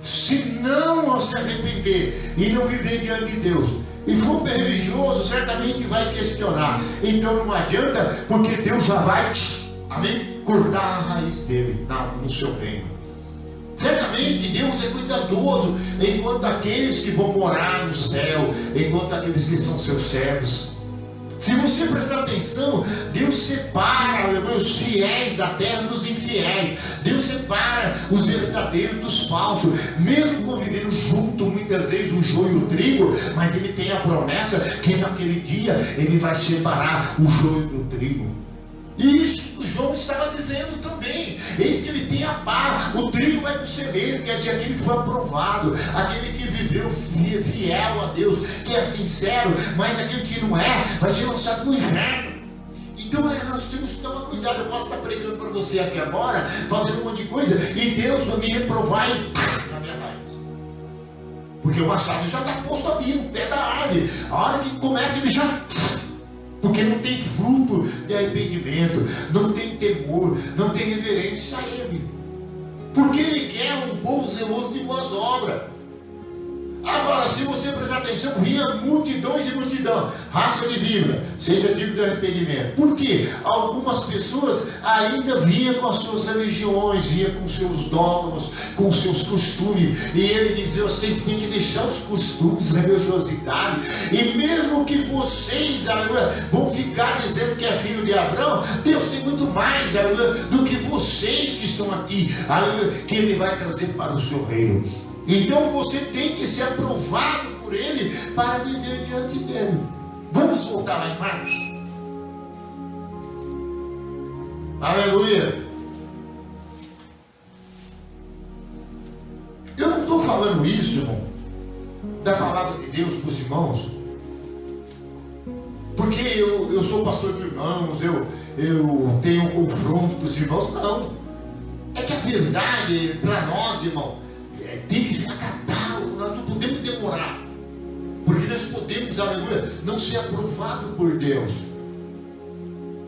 Se não se arrepender e não viver diante de Deus, e for religioso, certamente vai questionar. Então não adianta, porque Deus já vai, amém, cortar a raiz dele no seu reino. Certamente Deus é cuidadoso enquanto aqueles que vão morar no céu, enquanto aqueles que são seus servos. Se você prestar atenção, Deus separa os fiéis da terra dos infiéis. Deus separa os verdadeiros dos falsos, mesmo convivendo junto muitas vezes o joio e o trigo, mas Ele tem a promessa que naquele dia Ele vai separar o joio do trigo. E isso João estava dizendo também. Eis que ele tem a paz. O trigo vai para o celeiro, quer dizer, aquele que foi aprovado, aquele que viveu fiel a Deus, que é sincero. Mas aquele que não é, vai ser lançado no inferno. Então nós temos que tomar cuidado. Eu posso estar pregando para você aqui agora, fazendo um monte de coisa, e Deus vai me reprovar na minha raiz. Porque o machado já está posto ali no pé da árvore. A hora que começa, ele já... Porque não tem fruto de arrependimento, não tem temor, não tem reverência a Ele. Porque Ele quer um povo zeloso de boas obras. Agora, se você prestar atenção, vinha multidões e multidão, raça de víbora, seja tipo de arrependimento. Por quê? Algumas pessoas ainda vinham com as suas religiões, vinham com seus dogmas, com seus costumes, e ele dizia: vocês têm que deixar os costumes, religiosidade, e mesmo que vocês, aleluia, vão ficar dizendo que é filho de Abraão, Deus tem muito mais, aleluia, do que vocês que estão aqui, aleluia, que Ele vai trazer para o seu reino. Então você tem que ser aprovado por Ele para viver diante dele. Vamos voltar lá em Marcos. Aleluia. Eu não estou falando isso, irmão, da palavra de Deus para os irmãos, porque eu sou pastor de irmãos, eu tenho um confronto com os irmãos. Não. É que a verdade para nós, irmão, tem que ser acatável. Nós não podemos demorar, porque nós podemos, aleluia, não ser aprovado por Deus.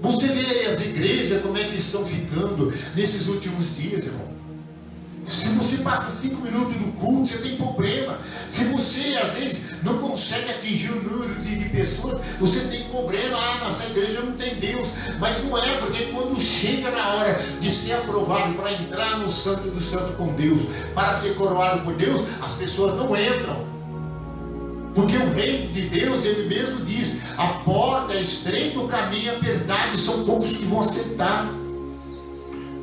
Você vê aí as igrejas, como é que estão ficando nesses últimos dias, irmão. Se você passa 5 minutos no culto, você tem problema. Se você às vezes não consegue atingir o número de pessoas, você tem problema. Nossa igreja não tem Deus. Mas não é, porque quando chega na hora de ser aprovado para entrar no Santo do Santo com Deus, para ser coroado por Deus, as pessoas não entram. Porque o reino de Deus, ele mesmo diz: a porta é estreita, o caminho é apertado, e são poucos que vão aceitar.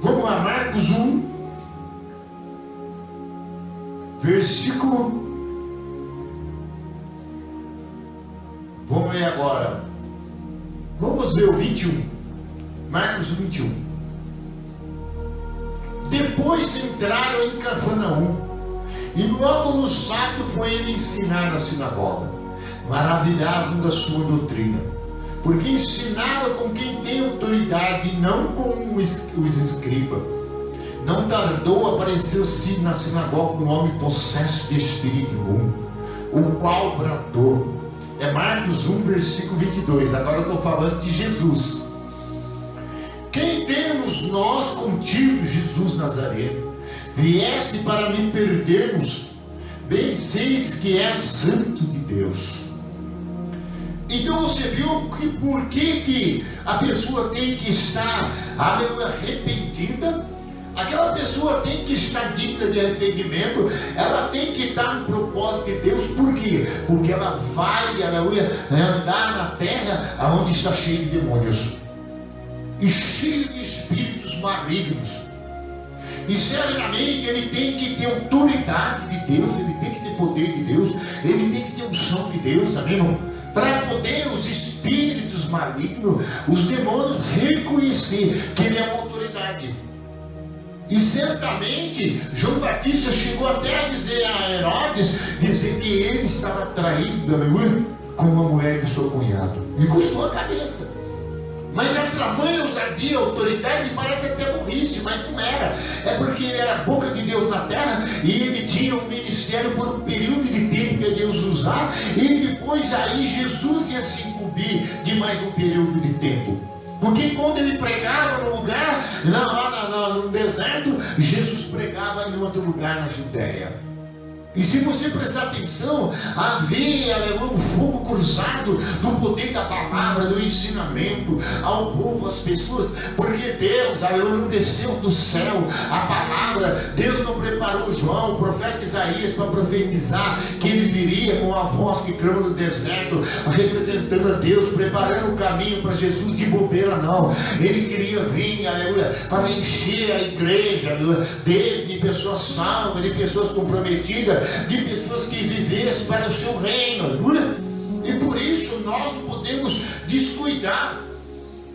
Vamos lá, Marcos 1. Versículo. Vamos ler agora. Vamos ver o 21. Marcos 21. Depois entraram em Cafarnaum, e logo no sábado foi ele ensinar na sinagoga. Maravilhavam da sua doutrina, porque ensinava com quem tem autoridade, e não com os escribas. Não tardou, apareceu-se na sinagoga um homem possesso de espírito imundo, o qual bradou. É Marcos 1, versículo 22. Agora eu estou falando de Jesus. Quem temos nós contigo, Jesus Nazareno? Vieste para me perdermos? Bem seis que é santo de Deus. Então você viu que por que a pessoa tem que estar arrependida? Aquela pessoa tem que estar digna de arrependimento, ela tem que estar no propósito de Deus. Por quê? Porque ela vai, andar na terra onde está cheio de demônios e cheio de espíritos malignos. E seriamente ele tem que ter autoridade de Deus, ele tem que ter poder de Deus, ele tem que ter unção de Deus, amém, irmão? Para poder os espíritos malignos, os demônios, reconhecer que ele é uma autoridade. E certamente João Batista chegou até a dizer a Herodes, dizer que ele estava traído, aleluia, com uma mulher de seu cunhado. Me custou a cabeça. Mas a tamanha ousadia, a autoridade, parece até burrice, mas não era. É porque ele era a boca de Deus na terra, e ele tinha um ministério por um período de tempo que Deus usar, e depois aí Jesus ia se incumbir de mais um período de tempo. Porque quando ele pregava no lugar, lá no deserto, Jesus pregava em outro lugar na Judéia. E se você prestar atenção, havia um fogo cruzado do poder da palavra, do ensinamento ao povo, às pessoas, porque Deus, não desceu do céu a palavra. Deus não preparou João, o profeta Isaías, para profetizar que ele viria com a voz que clama no deserto, representando a Deus, preparando o caminho para Jesus de bobeira, não. Ele queria vir, para encher a igreja dele, de pessoas salvas, de pessoas comprometidas, de pessoas que vivessem para o seu reino. E por isso nós não podemos descuidar,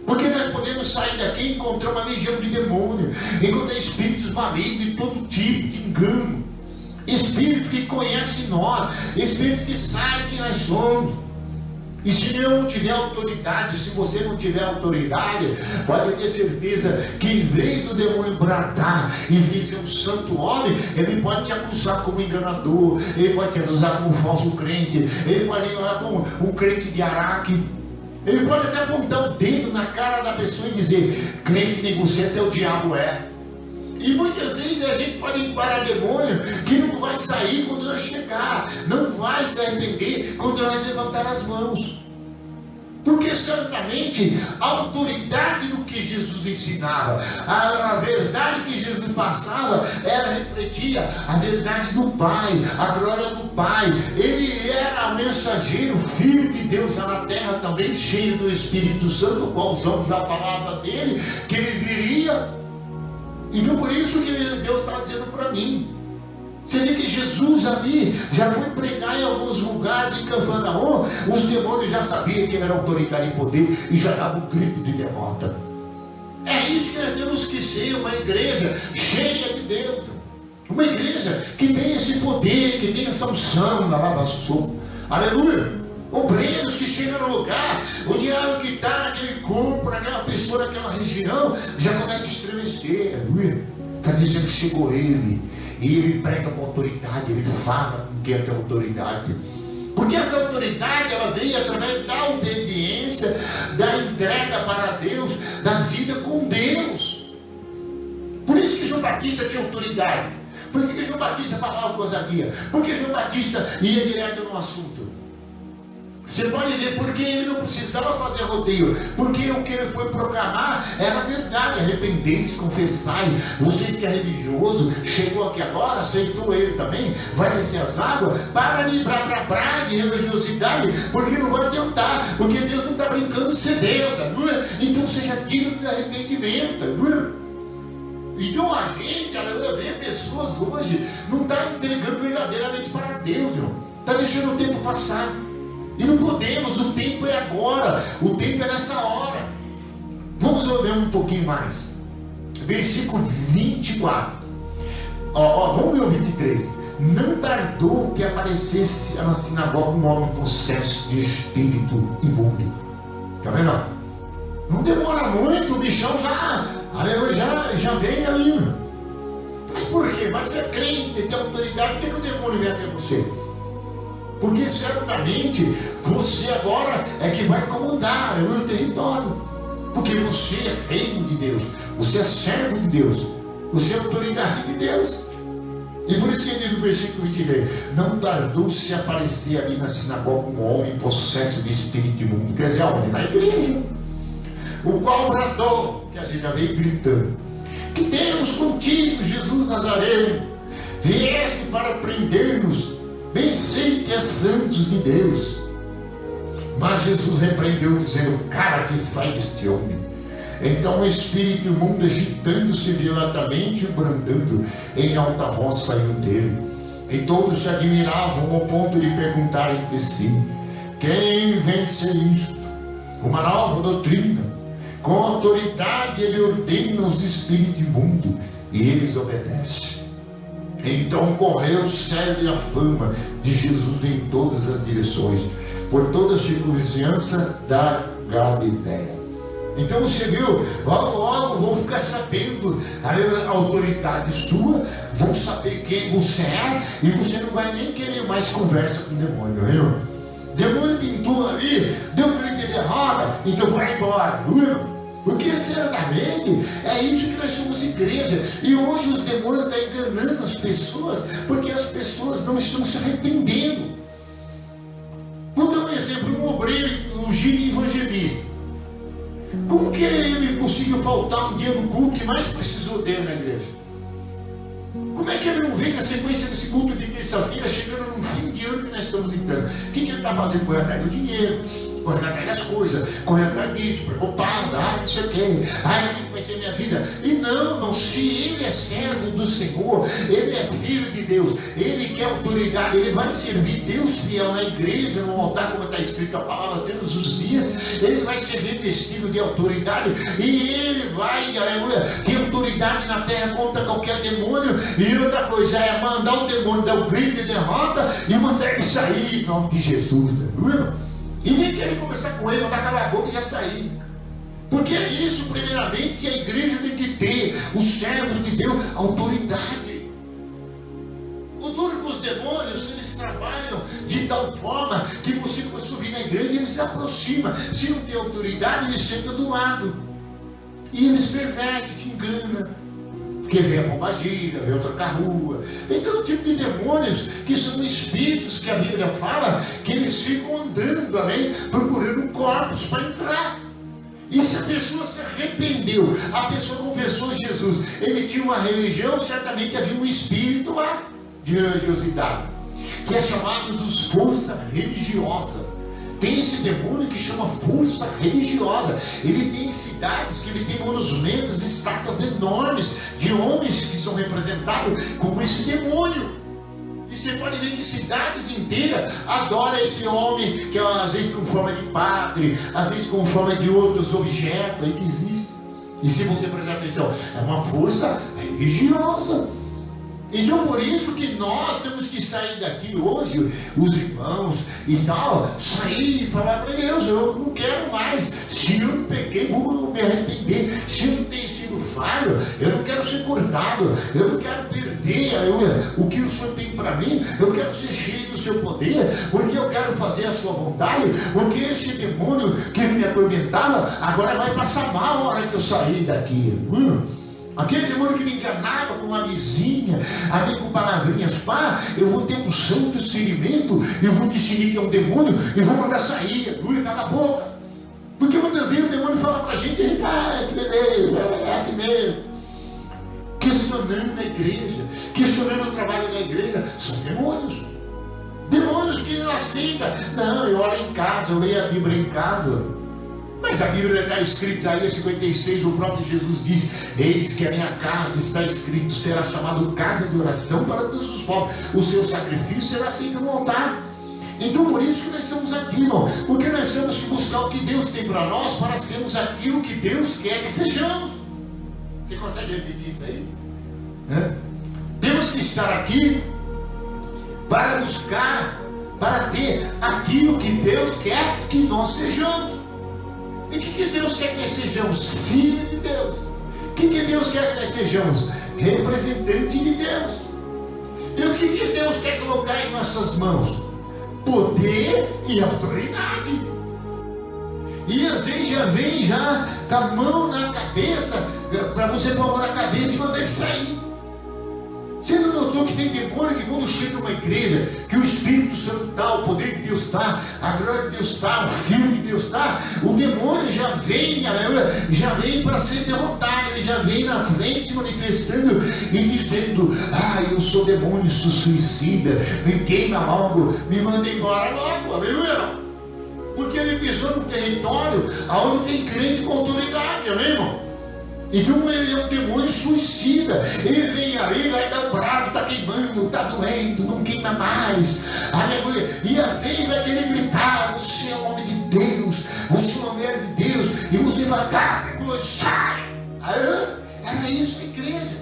porque nós podemos sair daqui e encontrar uma legião de demônios, encontrar espíritos malignos de todo tipo de engano, espírito que conhece nós, espírito que sabe quem nós somos. E se eu não tiver autoridade, se você não tiver autoridade, pode ter certeza que em vez do demônio bradar, em vez de ser um santo homem, ele pode te acusar como enganador, ele pode te acusar como falso crente, ele pode te acusar como um crente de Araque, ele pode até apontar o dedo na cara da pessoa e dizer: crente nem você, até o diabo é. E muitas vezes a gente pode parar demônio que não vai sair quando nós chegar, não vai se arrepender quando nós levantar as mãos. Porque certamente a autoridade do que Jesus ensinava, a verdade que Jesus passava, ela refletia a verdade do Pai, a glória do Pai. Ele era o mensageiro, filho de Deus já na terra, também cheio do Espírito Santo, o qual João já falava dele, que ele viria. Então por isso que Deus estava dizendo para mim. Você vê que Jesus ali já foi pregar em alguns lugares em Cafarnaum, os demônios já sabiam que ele era autoridade e poder e já davam um grito de derrota. É isso que nós temos que ser, uma igreja cheia de Deus, uma igreja que tem esse poder, que tem essa unção na lavação. Aleluia! Obreiros que chegam no lugar, o diabo que está naquele corpo, naquela pessoa, naquela região, já começa a estremecer. Aleluia! Está dizendo, chegou ele. E ele prega com autoridade, ele fala com quem tem autoridade. Porque essa autoridade, ela veio através da obediência, da entrega para Deus, da vida com Deus. Por isso que João Batista tinha autoridade. Por que João Batista falava com ousadia? Porque João Batista ia direto no assunto. Você pode ver porque ele não precisava fazer rodeio, porque o que ele foi proclamar era verdade. Arrependentes, confessai, vocês que é religioso, chegou aqui agora, aceitou ele também, vai descer as águas, para de livrar para praia de religiosidade, porque não vai tentar, porque Deus não está brincando de ser Deus, não é? Então seja digno de arrependimento, não é? Então a gente, ela vê pessoas hoje, não está entregando verdadeiramente para Deus, está deixando o tempo passar. E não podemos, o tempo é agora, o tempo é nessa hora. Vamos ler um pouquinho mais. Versículo 24. Vamos ler o 23. Não tardou que aparecesse na sinagoga um homem possesso de espírito imundo. Está vendo? Não demora muito, o bichão já vem ali. Mas por quê? Mas você é crente, tem autoridade, por que o demônio vem até você? Porque certamente você agora é que vai comandar o território. Porque você é reino de Deus, você é servo de Deus, você é autoridade de Deus. E por isso que ele diz no versículo 23, não tardou se aparecer ali na sinagoga um homem possesso de espírito imundo. Quer dizer, aonde? Na igreja. O qual bradou, que a gente já veio gritando, que temos contigo, Jesus Nazareno, vieste para prender-nos. Bem sei que é santos de Deus. Mas Jesus repreendeu, dizendo, cara-te, sai deste homem. Então o espírito imundo, agitando-se violentamente e brandando, em alta voz saiu dele. E todos se admiravam ao ponto de perguntar entre si, quem vence isto? Uma nova doutrina. Com autoridade ele ordena os espíritos imundos, e eles obedecem. Então correu séria a fama de Jesus em todas as direções, por toda a circunvizinhança da Galileia. Então você viu, logo vão ficar sabendo a autoridade sua, vão saber quem você é, e você não vai nem querer mais conversa com o demônio, viu? O demônio pintou ali, deu um grito de derrota, então vai embora, viu? Porque certamente é isso que nós somos igreja. E hoje os demônios estão enganando as pessoas, porque as pessoas não estão se arrependendo. Vou dar um exemplo, um obreiro ungido evangelista. Como que ele conseguiu faltar um dia no culto que mais precisou dele na igreja? Como é que ele não veio na sequência desse culto de terça-feira, chegando no fim de ano que nós estamos entrando? O que ele está fazendo? Correr atrás do dinheiro, correr atrás das coisas, correr atrás disso, preocupado, não sei o quê, eu tenho que conhecer minha vida. E não, se ele é servo do Senhor, ele é filho de Deus, ele quer autoridade, ele vai servir Deus fiel na igreja, no altar, como está escrito a palavra todos os dias, ele vai ser revestido de autoridade, e ele vai, aleluia, ter autoridade na terra contra qualquer demônio. E outra coisa é mandar o demônio dar um grito de derrota e mandar ele sair em nome de Jesus, aleluia. E nem querer conversar com ele, mandar calar a boca e já sair. Porque é isso, primeiramente, que a igreja tem que ter, os servos de Deus, autoridade. O duro que os demônios, eles trabalham de tal forma que você começa a vir na igreja e eles se aproximam. Se não tem autoridade, eles sentam do lado. E eles pervertem, te enganam. Porque vem a pombagira, vem outra carrua. Tem todo tipo de demônios que são espíritos que a Bíblia fala que eles ficam andando, amém? Procurando corpos para entrar. E se a pessoa se arrependeu, a pessoa confessou Jesus, ele tinha uma religião, certamente havia um espírito lá de religiosidade, que é chamado dos força religiosa. Tem esse demônio que chama força religiosa. Ele tem cidades que ele tem monumentos, estátuas enormes de homens que são representados como esse demônio. E você pode ver que cidades inteiras adoram esse homem, que é às vezes com forma de padre, às vezes com forma de outros objetos aí que existem. E se você prestar atenção, é uma força religiosa. Então por isso que nós temos que sair daqui hoje, os irmãos e tal, sair e falar para Deus, eu não quero mais, se eu peguei, vou me arrepender, se eu não tenho sido falho, eu não quero ser cortado, eu não quero perder o que o Senhor tem para mim, eu quero ser cheio do seu poder, porque eu quero fazer a sua vontade, porque esse demônio que me atormentava, agora vai passar mal a hora que eu sair daqui. Aquele demônio que me enganava com uma mesinha, ali com palavrinhas, pá, eu vou ter um santo discernimento, eu vou discernir que é um demônio, e vou mandar sair, cala a boca. Porque muitas vezes o demônio fala com a gente, que beleza, é assim mesmo. Questionando a igreja, questionando o trabalho da igreja, são demônios. Demônios que não aceitam. Não, eu oro em casa, eu leio a Bíblia em casa. Mas a Bíblia está escrito, Isaías 56, o próprio Jesus diz: eis que a minha casa está escrito, será chamado casa de oração para todos os povos, o seu sacrifício será aceito no altar. Então por isso que nós estamos aqui, irmão, porque nós temos que buscar o que Deus tem para nós, para sermos aquilo que Deus quer que sejamos. Você consegue repetir isso aí? Temos que estar aqui para buscar, para ter aquilo que Deus quer que nós sejamos. E o que Deus quer que nós sejamos? Filho de Deus. O que Deus quer que nós sejamos? Representante de Deus. E o que Deus quer colocar em nossas mãos? Poder e autoridade. E às vezes já vem já com a mão na cabeça, para você pôr a mão na cabeça e mandar ele sair. Você não notou que tem demônio que quando chega uma igreja, que o Espírito Santo está, o poder de Deus está, a glória de Deus está, o Filho de Deus está, o demônio já vem para ser derrotado, ele já vem na frente se manifestando e dizendo: eu sou demônio, sou suicida, me queima logo, me manda embora logo, aleluia. Porque ele pisou no território onde tem crente com autoridade, amém, irmão? Então ele é um demônio suicida. Ele vem ali, vai dar bravo, está queimando, está doendo, não queima mais. Aleluia. E às vezes vai querer gritar: você é um homem de Deus, você é uma mulher de Deus. E você vai: demônio, sai. Era isso a igreja.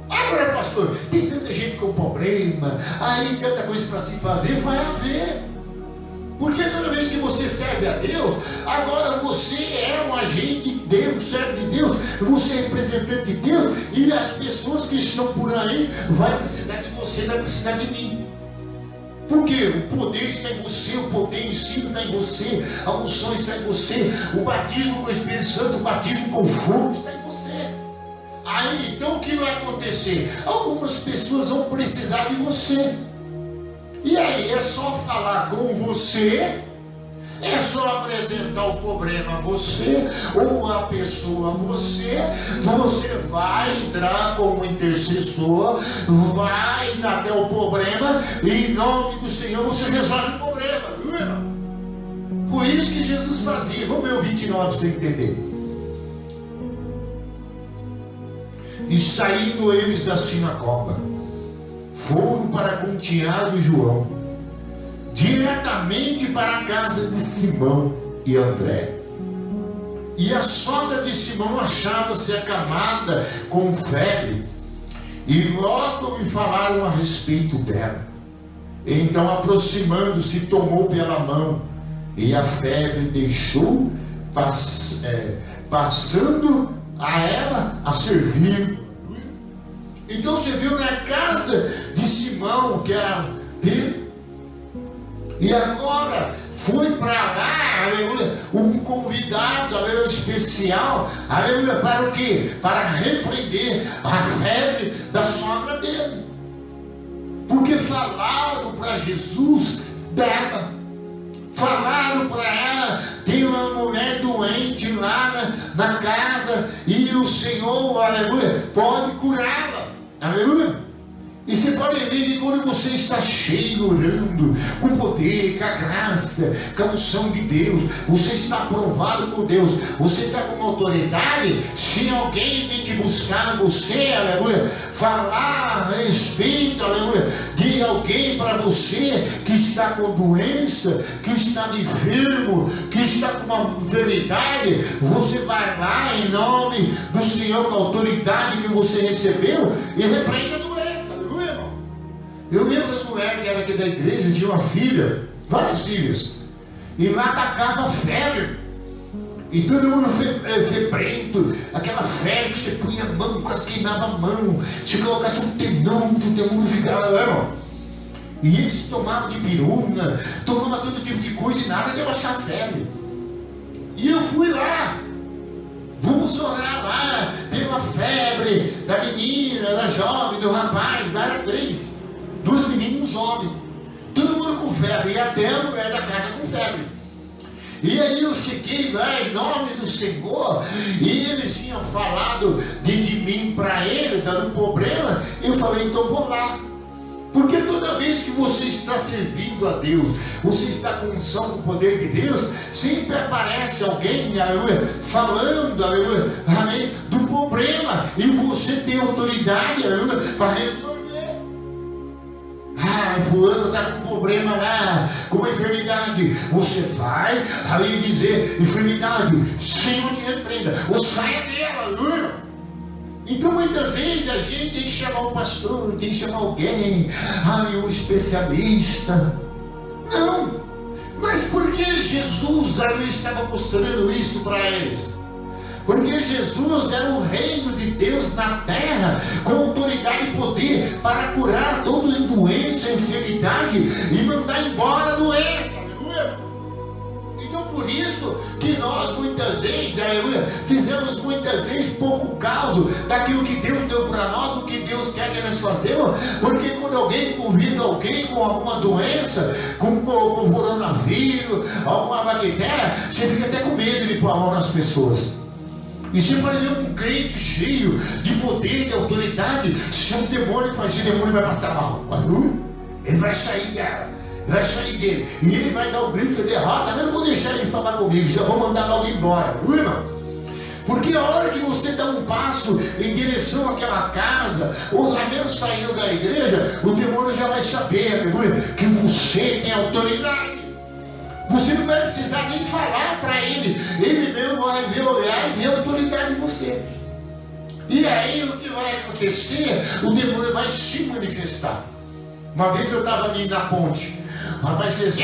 Agora, pastor, tem tanta gente com problema, aí tanta coisa para se fazer, vai haver. Porque toda vez que você serve a Deus, agora você é um agente de Deus, serve de Deus, você é representante de Deus, e as pessoas que estão por aí vão precisar de você, vai precisar de mim. Porque o poder está em você, o poder em si está em você, a unção está em você, o batismo com o Espírito Santo, o batismo com fogo está em você. Aí então o que vai acontecer? Algumas pessoas vão precisar de você. E aí é só falar com você, é só apresentar o problema a você, ou a pessoa a você, você vai entrar como intercessor, vai dar até o problema, e em nome do Senhor você resolve o problema, viu? Foi isso que Jesus fazia. Vamos ver o 29 para você entender. E saindo eles da sinagoga, foram para com Tiago e João, diretamente para a casa de Simão e André. E a sogra de Simão achava-se acamada com febre, e logo me falaram a respeito dela. Então, aproximando-se, tomou pela mão, e a febre deixou, passando a ela a servir. Então você viu na casa de Simão, que era dele, e agora foi para lá, aleluia, um convidado, aleluia, especial, aleluia, para o quê? Para repreender a febre da sogra dele. Porque falaram para Jesus dela, falaram para ela, tem uma mulher doente lá na casa, e o Senhor, aleluia, pode curá-la, aleluia. E você pode ver que quando você está cheio, orando, com o poder, com a graça, com a unção de Deus, você está aprovado por Deus, você está com autoridade. Se alguém vem te buscar, você, aleluia, falar a respeito, aleluia, de alguém para você que está com doença, que está enfermo, que está com uma enfermidade, você vai lá em nome do Senhor, com a autoridade que você recebeu, e repreende a doença. Eu lembro das mulheres que eram aqui da igreja, tinha uma filha, várias filhas, e lá atacava febre, e todo mundo febrento, aquela febre que você punha a mão, quase queimava a mão, se colocasse um tenão, o demônio ficava, irmão. E eles tomavam de piruna, tomavam todo tipo de coisa e nada de baixar a febre. E eu fui lá, vamos orar lá, pela febre da menina, da jovem, do rapaz, lá era 3. 2 meninos e um jovem, todo mundo com febre, e até a mulher da casa com febre. E aí eu cheguei lá em nome do Senhor, e eles tinham falado de mim para ele, dando problema. Eu falei, então vou lá. Porque toda vez que você está servindo a Deus, você está com unção, com o poder de Deus, sempre aparece alguém, aleluia, falando, aleluia, amém, do problema, e você tem autoridade, aleluia, para resolver. Fulano está com problema lá, com uma enfermidade. Você vai ali dizer, enfermidade, Senhor te repreenda, ou saia dela, aleluia. Então muitas vezes a gente tem que chamar um pastor, tem que chamar alguém, um especialista. Não, mas por que Jesus ali estava mostrando isso para eles? Porque Jesus era o reino de Deus na terra, com autoridade e poder para curar toda doença, enfermidade e mandar embora a doença, aleluia. Então por isso que nós muitas vezes, aleluia, fizemos muitas vezes pouco caso daquilo que Deus deu para nós, do que Deus quer que nós façamos. Porque quando alguém convida alguém com alguma doença, com coronavírus, alguma bactéria, você fica até com medo de pôr a mão nas pessoas. E se aparecer um crente cheio de poder, de autoridade, chama o demônio e fala, esse demônio vai passar mal. Ele vai sair dela, vai sair dele, e ele vai dar o grito de derrota. Eu não vou deixar ele falar comigo, já vou mandar logo embora, irmão. Porque a hora que você dá um passo em direção àquela casa, ou lá mesmo saindo da igreja, o demônio já vai saber, aleluia, que você tem autoridade. Você não vai precisar nem falar para ele, ele mesmo vai ver, olhar e ver a autoridade de você. E aí o que vai acontecer? O demônio vai se manifestar. Uma vez eu estava ali na ponte, o rapaz fez assim,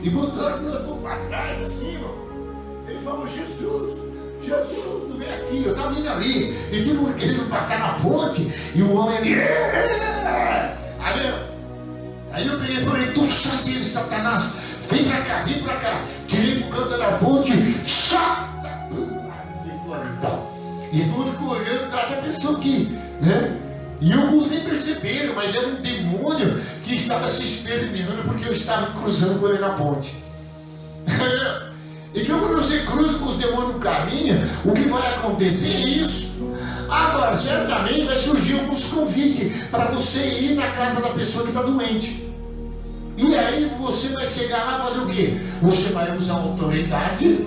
e botou a mão para trás assim, ó. Ele falou, Jesus, tu vem aqui. Eu estava indo ali, e todo mundo querendo passar na ponte, e o homem ali, aí eu peguei e falei, tu sai dele, Satanás, vem pra cá. Tirei pro canto da ponte, chata, e todo ficou olhando, até pensou que, né? E alguns nem perceberam, mas era um demônio que estava se experimentando, porque eu estava cruzando com ele na ponte. E que quando você cruza com os demônios no caminho, o que vai acontecer é isso. Agora, certamente vai surgir alguns convites para você ir na casa da pessoa que está doente. E aí você vai chegar lá e fazer o quê? Você vai usar autoridade,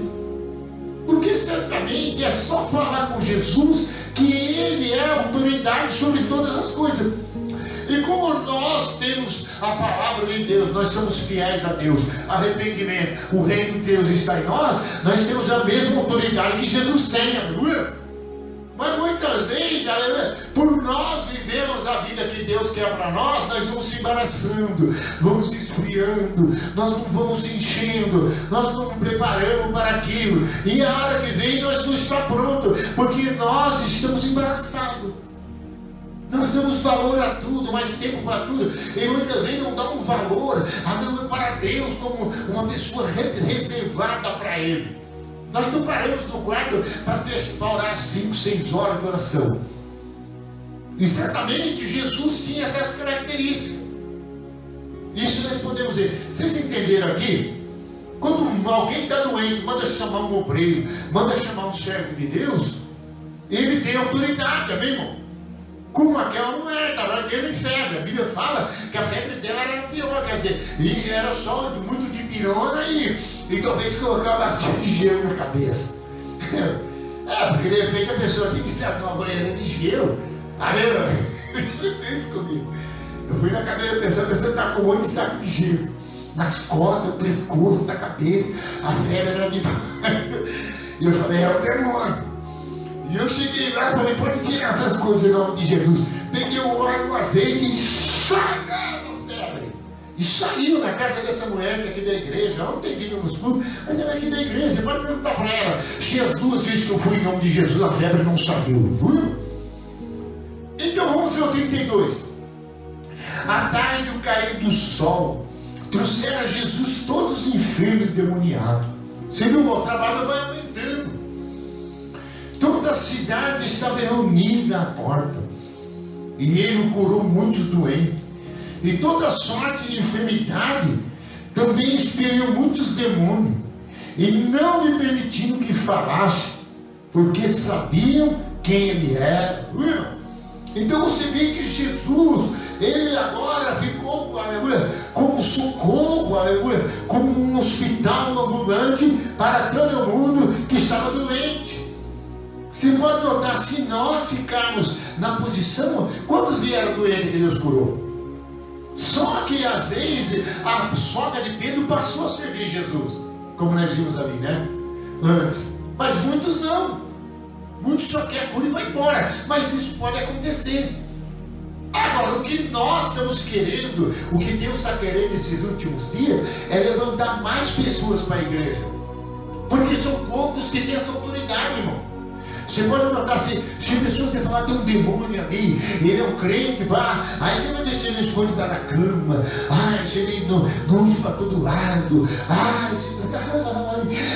porque certamente é só falar com Jesus que Ele é a autoridade sobre todas as coisas. E como nós temos a palavra de Deus, nós somos fiéis a Deus, arrependimento, o reino de Deus está em nós temos a mesma autoridade que Jesus tem, aleluia. Mas muitas vezes, aleluia, por nós vivemos a vida que Deus quer para nós vamos se embaraçando, vamos se esfriando, nós não vamos se enchendo, nós não nos preparamos para aquilo, e a hora que vem nós não estamos prontos, porque nós estamos embaraçados. Nós damos valor a tudo, mais tempo para tudo, e muitas vezes não damos valor para Deus como uma pessoa reservada para Ele. Nós não paramos no quarto para orar 5, 6 horas de oração. E certamente Jesus tinha essas características. Isso nós podemos ver. Vocês entenderam aqui? Quando alguém está doente, manda chamar um obreiro, manda chamar um servo de Deus, ele tem autoridade, amém, irmão? Como aquela mulher estava ardendo em febre. A Bíblia fala que a febre dela era pior, quer dizer, e era só muito de pirona e talvez colocar bastante de gelo na cabeça. Porque de repente a pessoa tem que estar numa banheira de gelo. Vocês comigo. Eu fui na cadeira da pessoa, a pessoa está com um monte de saco de gelo nas costas, no pescoço, na cabeça. A febre era de. E eu falei, é o demônio. E eu cheguei lá e falei, pode tirar essas coisas em nome de Jesus. Peguei o óleo, o azeite e sai da febre. E saiu na casa dessa mulher que é aqui da igreja. Ela não tem vindo nos cultos, mas ela é aqui da igreja. Você pode perguntar para ela se as 2 vezes que eu fui em nome de Jesus a febre não saiu. Então vamos ao 32. À tarde, o cair do sol trouxeram a Jesus todos os enfermos demoniados. Você viu, o trabalho vai aumentando. Toda a cidade estava reunida à porta, e ele curou muitos doentes, e toda sorte de enfermidade, também expeliu muitos demônios, e não lhe permitiram que falasse, porque sabiam quem ele era. Então você vê que Jesus, ele agora ficou, aleluia, como socorro, aleluia, como um hospital ambulante para todo mundo que estava doente. Você pode notar, se nós ficarmos na posição, quantos vieram doentes que Deus curou? Só que às vezes a sogra de Pedro passou a servir Jesus, como nós vimos ali, né? Antes. Mas muitos não. Muitos só querem a cura e vai embora. Mas isso pode acontecer. Agora, o que nós estamos querendo, o que Deus está querendo nesses últimos dias, é levantar mais pessoas para a igreja. Porque são poucos que têm essa autoridade, irmão. Você pode notar, se pessoas te falar, tem um demônio ali, ele é um crente, pá, aí você vai descer no esconde da cama, você vem no uso para todo lado,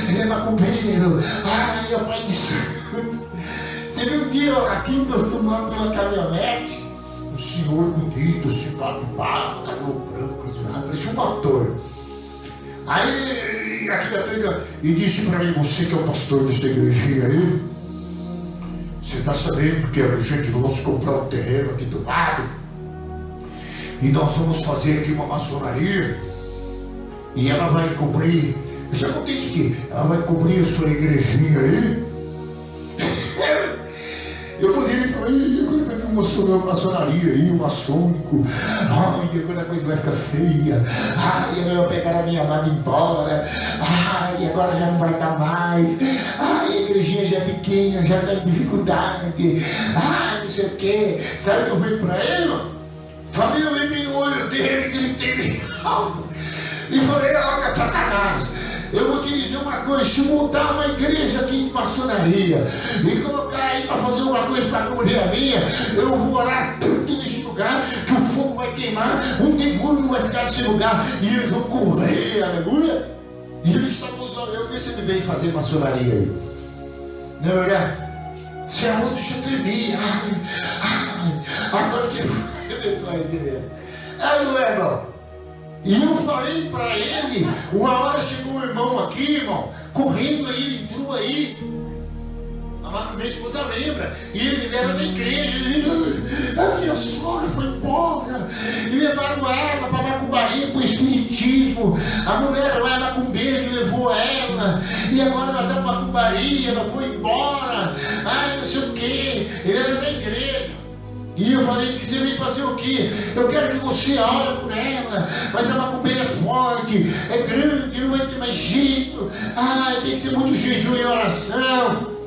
ele é macumbeiro, é o pai de santo. Você viu um dia aqui, nós tomamos uma caminhonete, um senhor bonito, cidade de barro, cabelo branco, parecia um ator. Aí, aqui da briga, e disse para mim, você que é o pastor dessa igrejinha aí, você está sabendo que a gente vamos comprar um terreno aqui do lado e nós vamos fazer aqui uma maçonaria e ela vai cobrir, eu já contei isso aqui, ela vai cobrir a sua igrejinha aí. Eu poderia falar, agora vai vir uma maçonaria aí, um maçônico, agora a coisa vai ficar feia, eu vou pegar a minha amada embora, agora já não vai estar mais, a igrejinha já é pequena, já está em dificuldade, não sei o que. Sabe o que eu falei para ele? Falei, eu levei no olho dele, gritei alto, e falei, olha Satanás, eu vou te dizer uma coisa, se montar uma igreja aqui de maçonaria e colocar aí para fazer uma coisa para cobrir a minha, eu vou orar tanto nesse lugar que o fogo vai queimar, um demônio não vai ficar nesse lugar e eles vão correr, aleluia. E eles estavam usando, eu vi se ele veio fazer maçonaria aí, não é verdade? Se a outra já tremia, agora que eu vai entender. Aí não é, irmão. E eu falei para ele, uma hora chegou um irmão aqui, irmão, correndo aí, ele entrou aí. A minha esposa lembra, e ele era da igreja, a minha sogra foi embora, e levaram ela para macumbaria, para o espiritismo, a mulher era a macumbeira que levou ela, e agora ela está para macumbaria, ela foi embora, não sei o que, ele era da igreja. E eu falei que você veio fazer o quê? Eu quero que você ore por ela, mas a macumbeira é forte, é grande, não vai ter mais jeito, tem que ser muito jejum e oração.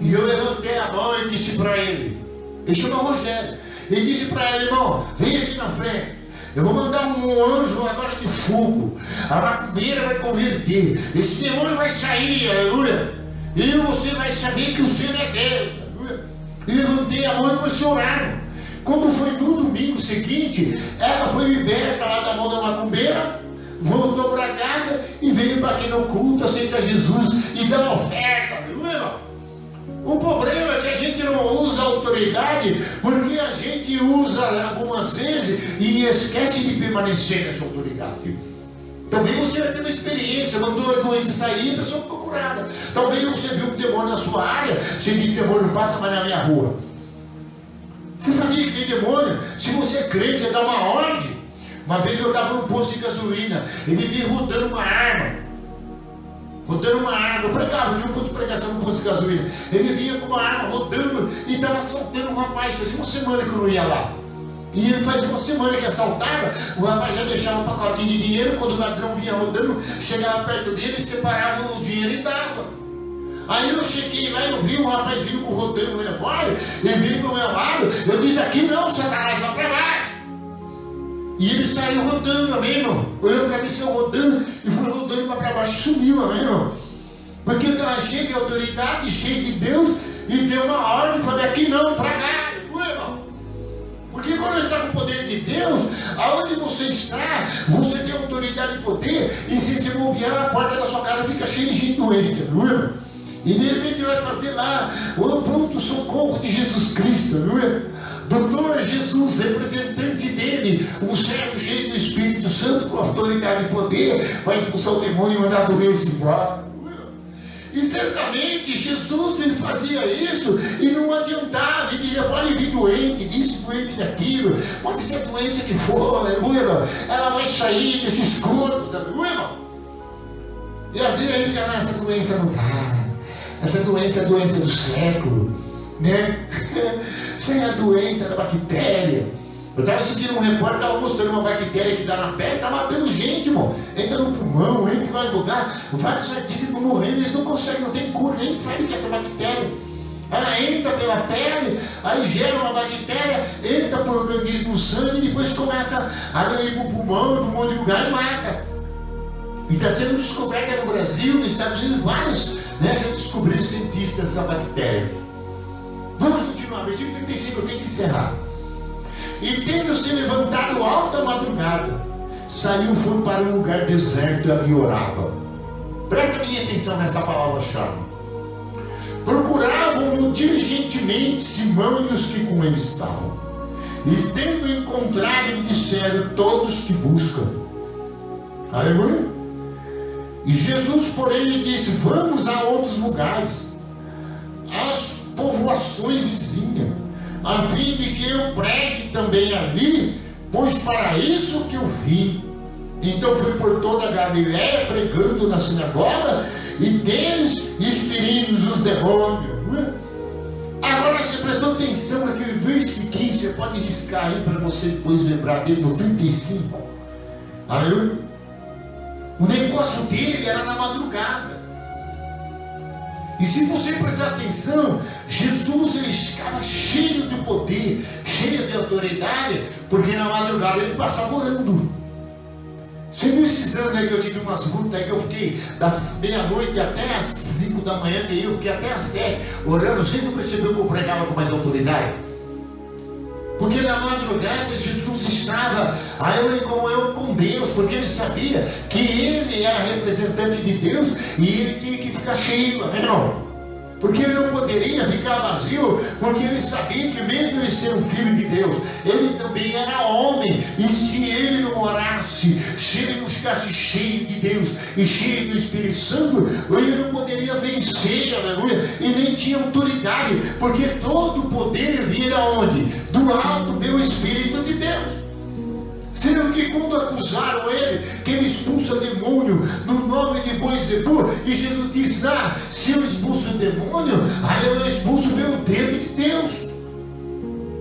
E eu levantei a mão e disse para ele, ele chamou o Rogério, e disse para ele, irmão, vem aqui na frente, eu vou mandar um anjo agora de fogo, a macumbeira vai converter, esse demônio vai sair, aleluia, e você vai saber que o Senhor é Deus, aleluia. E levantei a mão e comecei a orar. Quando foi no domingo seguinte, ela foi liberta lá da mão da macumbeira, voltou para casa e veio para aqui no culto, aceita Jesus e dá uma oferta, aleluia. O problema é que a gente não usa a autoridade, porque a gente usa algumas vezes e esquece de permanecer nessa autoridade. Talvez você vai ter uma experiência, mandou a doença sair, a pessoa ficou curada. Talvez você viu um demônio na sua área, você diz: demônio, não passa mais na minha rua. Você sabia que tem demônio? Se você é crente, você dá uma ordem. Uma vez eu estava num posto de gasolina, ele vinha rodando uma arma. Eu pregava, tinha um culto de pregação no posto de gasolina. Ele vinha com uma arma rodando e estava assaltando um rapaz. Fazia uma semana que eu não ia lá. E ele fazia uma semana que assaltava, o rapaz já deixava um pacotinho de dinheiro, quando o ladrão vinha rodando, chegava perto dele, separava o dinheiro e dava. Aí eu cheguei lá e eu vi o rapaz vindo rodando o revólver, ele veio para o meu lado, eu disse: aqui não, Satanás, vai para baixo. E ele saiu rodando, amém, irmão? Eu apareceu rodando e foi rodando para baixo e sumiu, amém, irmão? Porque eu estava cheio de autoridade, cheio de Deus, e deu uma ordem, falei: aqui não, para lá, irmão. Porque quando está com o poder de Deus, aonde você está, você tem autoridade e poder, e se você bobear, a porta da sua casa fica cheia de gente doente, aleluia. E de repente vai fazer lá o pronto socorro de Jesus Cristo, aleluia. Doutor Jesus, representante dele, um servo cheio do Espírito Santo, com autoridade e poder, vai expulsar o demônio e mandar a doença embora. E certamente Jesus ele fazia isso e não adiantava, ele dizia: pode vir doente disso, doente daquilo, pode ser a doença que for, aleluia, ela vai sair desse esgoto, aleluia. E às vezes a gente fica: essa doença não dá, essa doença é a doença do século, né? Isso é a doença da bactéria. Eu estava assistindo um repórter, estava mostrando uma bactéria que dá na pele, está matando gente, irmão. Entra no pulmão, entra em vários lugares. Vários artistas estão morrendo, eles não conseguem, não tem cura, nem sabem que é essa bactéria. Ela entra pela pele, aí gera uma bactéria, entra para o organismo, no sangue, e depois começa a ir para o pulmão, para um monte de lugar e mata. E está sendo descoberta no Brasil, nos Estados Unidos, vários, né, já descobriram cientistas essa bactéria. Vamos continuar, versículo 35, eu tenho que encerrar. E tendo se levantado alta madrugada, saiu, foi para um lugar deserto e ali orava. Presta minha atenção nessa palavra-chave. Procuravam-no diligentemente Simão e os que com ele estavam. E tendo encontrado, disseram: todos te buscam. Aleluia. E Jesus, porém, lhe disse: vamos a outros lugares, às povoações vizinhas, a fim de que eu pregue também ali, pois para isso que eu vim. Então foi por toda a Galiléia, pregando na sinagoga, e deles expelindo os demônios. Agora você prestou atenção naquele versículo 15, você pode riscar aí para você depois lembrar dele, no 35. Aleluia. O negócio dele era na madrugada. E se você prestar atenção, Jesus ele ficava cheio de poder, cheio de autoridade, porque na madrugada ele passava orando. Você viu esses anos aí que eu tive umas lutas aí que eu fiquei das meia-noite até as 5 da manhã, e eu fiquei até as 7 orando. Você não percebeu que eu pregava com mais autoridade? Porque na madrugada Jesus estava aí como eu com Deus, porque ele sabia que ele era representante de Deus e ele tinha que ficar cheio, amém, irmão? Porque ele não poderia ficar vazio, porque ele sabia que mesmo ele ser um filho de Deus, ele também era homem, e se ele não orasse, se ele não ficasse cheio de Deus e cheio do Espírito Santo, ele não poderia vencer, aleluia, e nem tinha autoridade, porque todo o poder vinha onde? Do alto pelo Espírito de Deus. Sendo que quando acusaram ele, que ele expulsa demônio no nome de Boizebu, e Jesus diz: se eu expulso o demônio, aí eu expulso pelo dedo de Deus.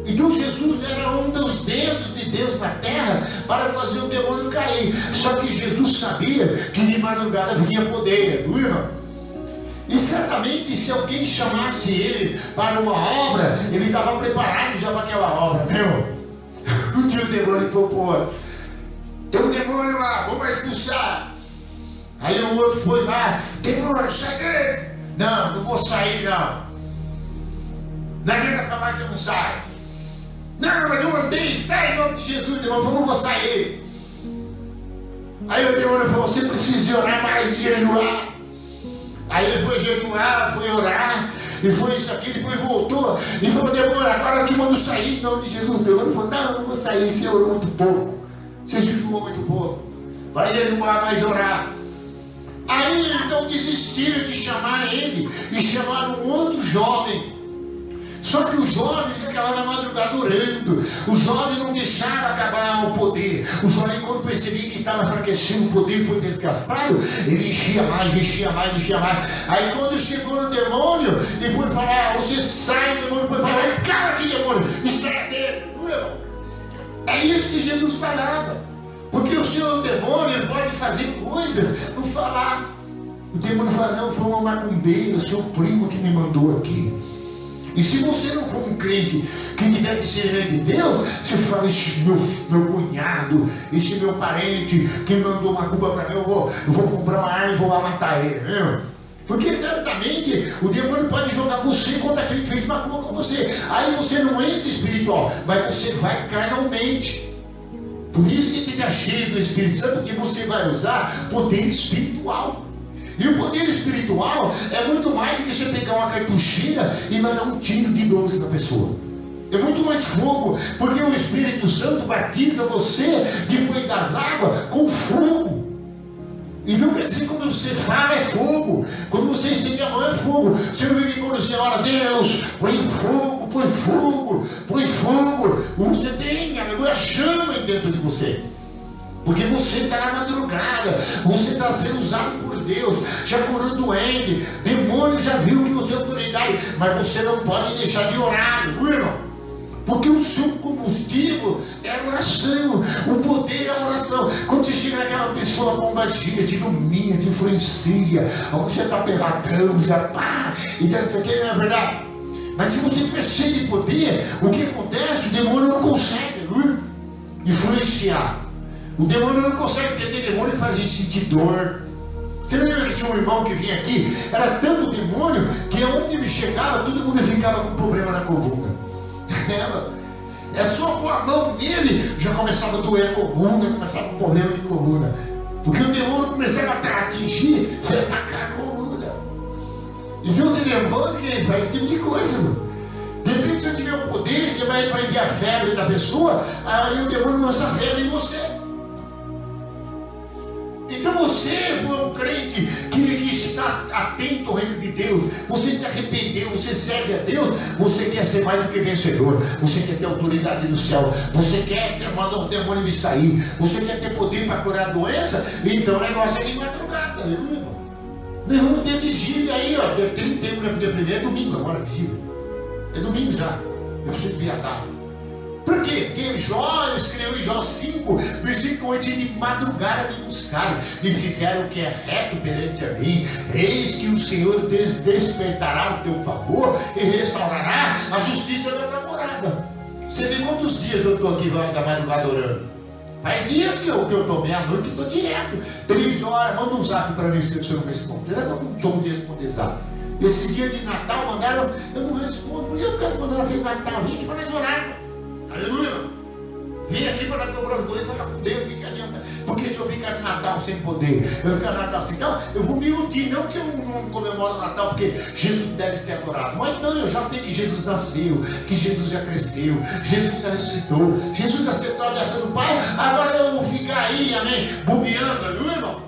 Então Jesus era um dos dedos de Deus na terra para fazer o demônio cair. Só que Jesus sabia que de madrugada vinha poder, não, irmão? E certamente se alguém chamasse ele para uma obra, ele estava preparado já para aquela obra, meu. Um dia o demônio falou: pô, tem um demônio lá, vamos expulsar. Aí o outro foi lá: demônio, sai dele. Não vou sair não. Não adianta falar que eu não saio. Não, mas eu mandei, sai em nome de Jesus. O demônio falou, não vou sair. Aí o demônio falou, você precisa orar mais e jejuar. Aí ele foi jejuar, foi orar, e foi isso aqui, depois voltou, e falou, demônio, agora eu te mando sair em nome de Jesus. O demônio falou, não, eu não vou sair, você orou muito pouco, você jejuou muito pouco, vai jejuar, mais orar. Aí então desistiram de chamar ele, e chamaram um outro jovem. Só que o jovem ficava na madrugada orando. O jovem não deixava acabar o poder. O jovem, quando percebia que estava enfraquecendo, o poder foi desgastado, ele enchia mais, enchia mais, enchia mais. Aí quando chegou no demônio e foi falar, você sai, o demônio foi falar, cala aqui, demônio, e sai dele. É isso que Jesus falava. Porque o seu demônio pode fazer coisas, não falar. O demônio fala, não, foi um macumbeiro, seu primo que me mandou aqui. E se você não for um crente que tiver que ser de Deus, você fala, esse meu cunhado, esse meu parente que mandou uma cuba para mim, eu vou comprar uma arma e vou lá matar ele, viu? Porque certamente o demônio pode jogar você contra aquele que fez macumba com você. Aí você não entra espiritual, mas você vai carnalmente. Por isso que tem que estar cheio do Espírito Santo, porque você vai usar poder espiritual. E o poder espiritual é muito mais do que você pegar uma cartucheira e mandar um tiro de 12 na pessoa. É muito mais fogo, porque o Espírito Santo batiza você depois das águas com fogo. Então quer dizer, quando você fala é fogo, quando você estende a mão é fogo. Você não vê que quando você ora, Deus, põe fogo, põe fogo, põe fogo. Você tem a chama dentro de você. Porque você está na madrugada, você está sendo usado por Deus, já curou doente, demônio já viu que você é autoridade, mas você não pode deixar de orar, irmão. Porque o seu combustível é a oração, o poder é a oração. Quando você chega naquela pessoa bombagia, te domina, te influencia, onde você está peladão, já pá, e isso aqui não é verdade. Mas se você estiver cheio de poder, o que acontece? O demônio não consegue influenciar. O demônio não consegue, porque tem demônio que faz a gente sentir dor. Você lembra que tinha um irmão que vinha aqui? Era tanto demônio que onde ele chegava, todo mundo ficava com problema na coluna. É só pôr a mão nele, já começava a doer a coluna, começava com problema de coluna. Porque o demônio começava a atingir, você ia atacar a coluna. E viu o demônio que ele faz esse tipo de coisa, mano. De repente, se eu tiver o poder, você vai prender a febre da pessoa, aí o demônio lança a febre em você. Então você é um crente que está atento ao reino de Deus, você se arrependeu, você serve a Deus, você quer ser mais do que vencedor, você quer ter autoridade no céu, você quer mandar os demônios de sair, você quer ter poder para curar a doença, então o negócio é de madrugada, meu irmão. Nós vamos ter vigília aí, ó, dia 31, dia 1º, é domingo agora, vigília. É domingo já, eu preciso vir à tarde. Por quê? Porque Jó escreveu em Jó 5, versículo 8, de madrugada me buscaram e fizeram o que é reto perante a mim. Eis que o Senhor despertará o teu favor e restaurará a justiça da tua morada. Você vê quantos dias eu estou aqui da madrugada orando? Faz dias que eu estou meia-noite e estou direto. 3 horas, manda um zap para mim se você não responde. Eu não sou de responder zap. Esse dia de Natal mandaram, eu não respondo. Por que eu ficar mandando feliz Natal? Vem aqui para nós orar. Aleluia! Vem aqui para dobrar os dois e falar com Deus, que adianta? Porque se eu ficar no Natal sem poder, eu ficar no Natal sem tal, eu vou me iludir, não que eu não comemoro o Natal, porque Jesus deve ser adorado. Mas não, eu já sei que Jesus nasceu, que Jesus já cresceu, Jesus já ressuscitou, Jesus já sentou à destra do Pai, agora eu vou ficar aí, amém, bobeando, aleluia, irmão?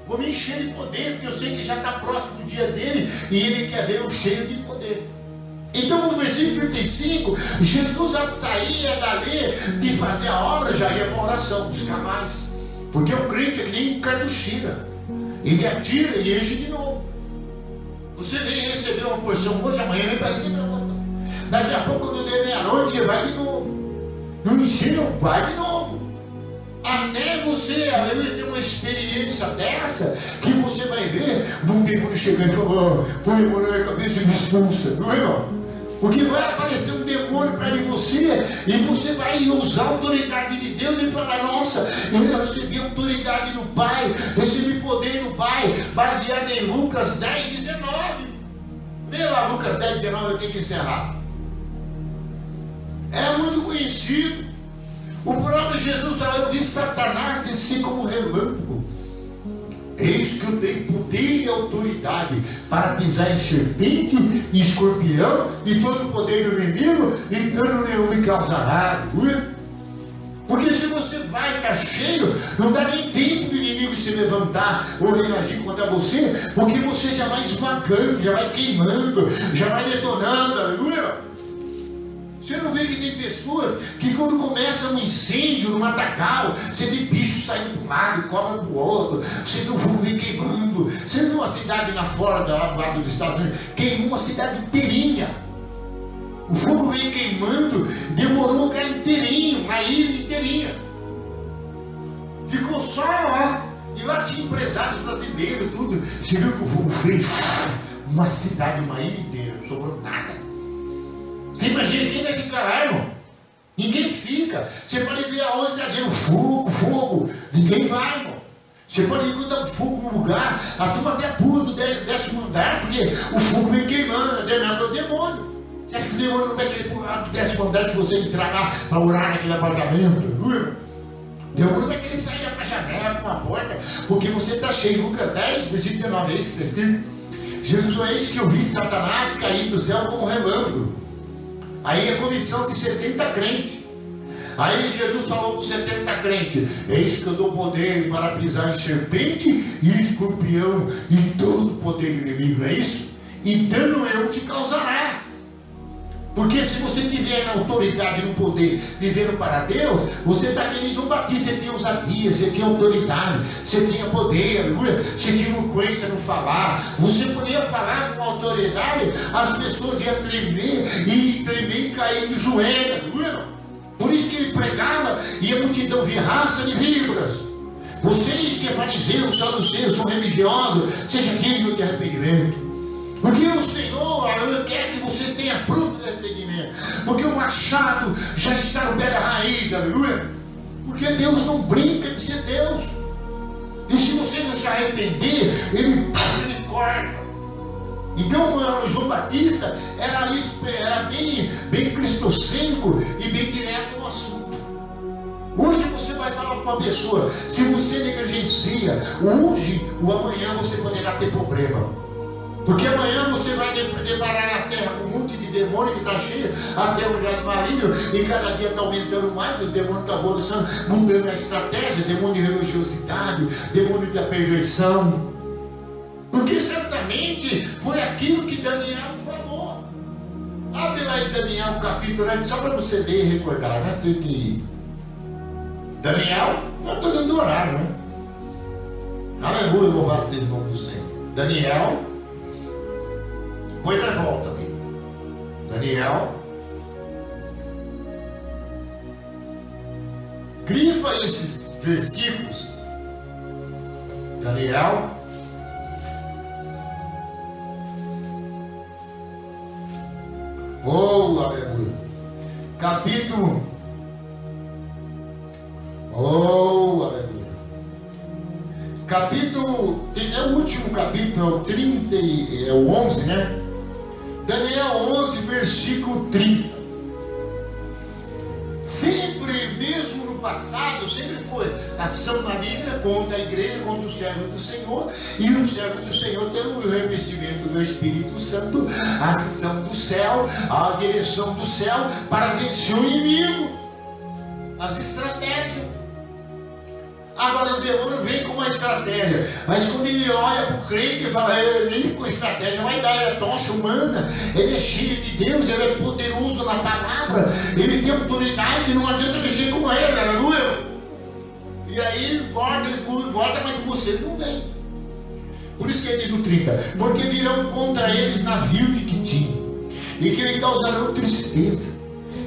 Vou me encher de poder, porque eu sei que já está próximo do dia dele, e ele quer ver eu cheio de poder. Então no versículo 35, Jesus já saía dali de fazer a obra, já ia para a oração, buscar mais. Porque o crente é que nem um cartucheira. Ele atira e enche de novo. Você vem receber uma porção hoje, amanhã vem para cima. Daqui a pouco, quando der meia-noite, você vai de novo. Não encheu, vai de novo. Até você, aleluia, ter uma experiência dessa, que você vai ver um demônio chegando e falando, põe o demônio na minha cabeça e me expulsa, não é, irmão? Porque vai aparecer um demônio para você, e você vai usar a autoridade de Deus e falar, nossa, eu recebi a autoridade do Pai, recebi poder do Pai, baseado em Lucas 10, 19. Vê lá Lucas 10, 19, eu tenho que encerrar. É muito conhecido. O próprio Jesus falou: eu vi Satanás descer como relâmpago. Eis que eu tenho poder e autoridade para pisar em serpente e escorpião e todo o poder do inimigo, e dano nenhum me causará. Porque se você vai estar cheio, não dá nem tempo do inimigo se levantar ou reagir contra você, porque você já vai esmagando, já vai queimando, já vai detonando, aleluia. Você não vê que tem pessoas que quando começa um incêndio no matagal, você vê bicho saindo para um lado, cobra para o outro, você vê o fogo vem queimando. Você viu uma cidade lá fora, do lado dos Estados Unidos, queimou uma cidade inteirinha. O fogo veio queimando, devorou o lugar inteirinho, uma ilha inteirinha. Ficou só lá. E lá tinha empresários brasileiros, tudo. Você viu que o fogo fez uma cidade, uma ilha inteira, não sobrou nada. Você imagina quem vai ficar lá, irmão? Ninguém fica. Você pode ver aonde está dizendo fogo. Ninguém vai, irmão. Você pode ir dar um fogo no lugar, a turma até pula do 10º andar, porque o fogo vem queimando, é o demônio. Você acha que o demônio não vai querer pular do 10º andar se você entrar lá para orar naquele apartamento? O demônio vai querer sair para a janela, para uma porta, porque você está cheio. Lucas 10, versículo 19, é isso que está escrito? Jesus falou: é isso que eu vi Satanás cair do céu como relâmpago. Aí a comissão de 70 crentes. Aí Jesus falou para os 70 crentes: eis que eu dou poder para pisar em serpente e escorpião e todo o poder do inimigo, não é isso? E dano eu te causará. Porque se você tiver na autoridade e no poder vivendo para Deus, você está aqui em João Batista, você tinha ousadia, você tinha autoridade, você tinha poder, aleluia, você tinha eloquência no falar, você podia falar com autoridade, as pessoas iam tremer e cair de joelho, aleluia. Por isso que ele pregava e a multidão via raça de víboras. Vocês que é fariseus, saduceus, são religiosos, seja digno de arrependimento. Porque o Senhor quer que você tenha fruto de arrependimento. Porque o machado já está no pé da raiz, aleluia. Porque Deus não brinca de ser Deus. E se você não se arrepender, Ele corta. Então João Batista era bem cristocêntrico e bem direto no assunto. Hoje você vai falar para uma pessoa, se você negligencia hoje, o amanhã você poderá ter problema. Porque amanhã você vai deparar na terra com um monte de demônio que está cheio, até o jaz maligno, e cada dia está aumentando mais, o demônio está evolucionando, mudando a estratégia, demônio de religiosidade, demônio da perversão. Porque certamente foi aquilo que Daniel falou. Abre lá em Daniel capítulo, só para você ler e recordar, nós temos que ir. Daniel, eu estou dando horário, né? Aleluia, louvado seja o nome do Senhor. Daniel, põe na volta, amigo. Daniel, grifa esses versículos. Daniel, oh, aleluia. Capítulo, oh, aleluia. Capítulo, é o último capítulo, é o 30, é o 11, né? Daniel 11, versículo 30. Sempre, mesmo no passado, sempre foi ação maligna contra a igreja, contra os servos do Senhor, e os servos do Senhor tendo o revestimento do Espírito Santo, a visão do céu, a direção do céu, para vencer o inimigo, as estratégias. Agora o demônio vem com uma estratégia, mas quando ele olha para o crente e fala, nem com estratégia vai dar, ele é tocha humana, ele é cheio de Deus, ele é poderoso na palavra, ele tem autoridade, não adianta mexer com ele, aleluia. E aí ele volta, mas com você não vem. Por isso que ele diz no 30, porque virão contra eles navios de Quitim, e que lhe causarão tristeza,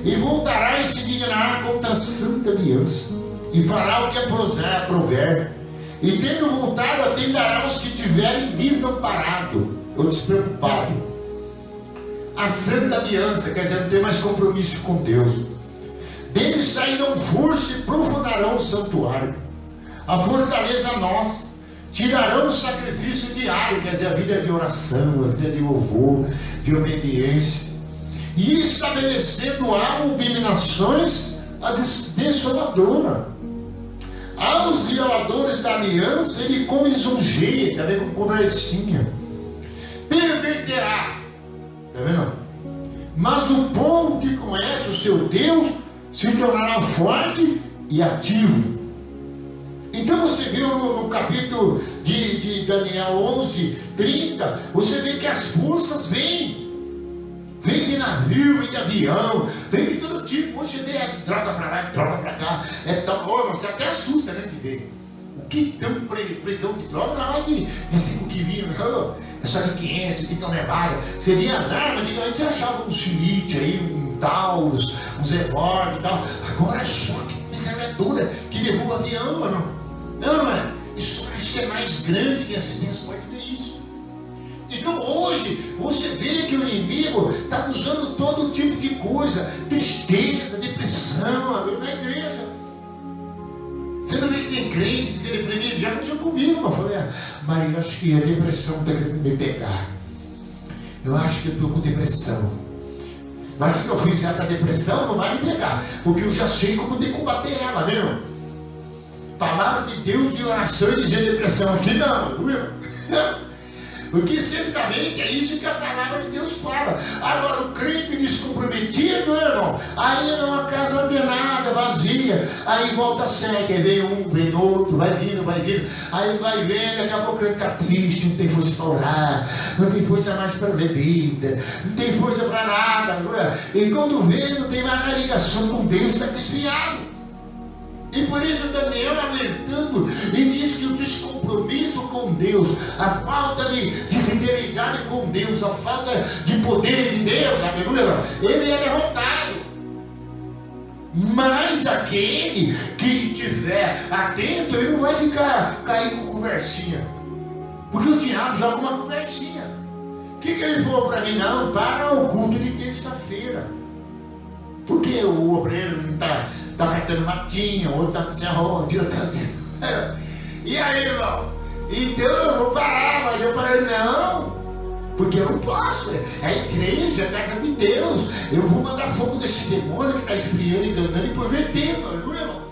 e voltará e se indignará contra a santa aliança, e fará o que é provérbio, e tendo voltado atenderá os que tiverem desamparado ou despreocupado. A santa aliança, quer dizer, não tem mais compromisso com Deus. Deles sairão força e profanarão o santuário, a fortaleza nossa, tirarão o sacrifício diário, quer dizer, a vida de oração, a vida de louvor, de obediência, e estabelecendo abominações desoladoras. Aos violadores da aliança ele como lisonjeia, está vendo, com conversinha, perverterá, está vendo? Mas o povo que conhece o seu Deus se tornará forte e ativo. Então você viu no capítulo de Daniel 11, 30, você vê que as forças vêm de navio, vem de avião, vem de todo tipo. Você vê, troca para lá, troca para cá. É tão, você até assusta, né, de ver. O que tem prisão de droga não é mais de 5 quilinhos, não. É só de 500, de tonelada. Você via as armas, antigamente você achava um Schmidt aí, um Taurus, um Zevord e tal. Agora é só que metralhadora que derruba avião, mano. Não é? Isso vai ser mais grande que assim, você pode ver isso. Então hoje você vê que o inimigo está usando todo tipo de coisa, tristeza, depressão, na igreja. Você não vê que tem crente que deprimido, já aconteceu comigo. Eu falei, Maria, acho que a depressão está querendo me pegar. Eu acho que eu estou com depressão. Mas o que eu fiz? Essa depressão não vai me pegar, porque eu já sei como tem que combater ela, viu? Palavra de Deus e oração e dizer depressão aqui não, viu? Porque certamente é isso que a palavra de Deus fala. Agora o crente descomprometido, irmão, aí é uma casa ordenada, vazia, aí volta seca, aí vem um, vem outro, vai vindo, aí vai vendo, daqui a pouco ele está triste, não tem força para orar, não tem força mais para bebida, não tem força para nada, não é? E quando vê, não tem mais a ligação com Deus, está desviado. E por isso Daniel alertando e diz que o descompromisso com Deus, a falta de fidelidade com Deus, a falta de poder de Deus, aleluia, ele é derrotado. Mas aquele que estiver atento, ele não vai ficar cair com conversinha, porque o diabo joga uma conversinha. O que ele falou para mim? Não, para o culto de terça-feira, porque o obreiro não está catando matinha, outro está sem arroz, outro está sem... E aí, irmão? Então eu vou parar, mas eu falei, não, porque eu não posso, é a igreja, é a casa de Deus, eu vou mandar fogo desse demônio que está esfriando, enganando e pervertendo, não é, irmão?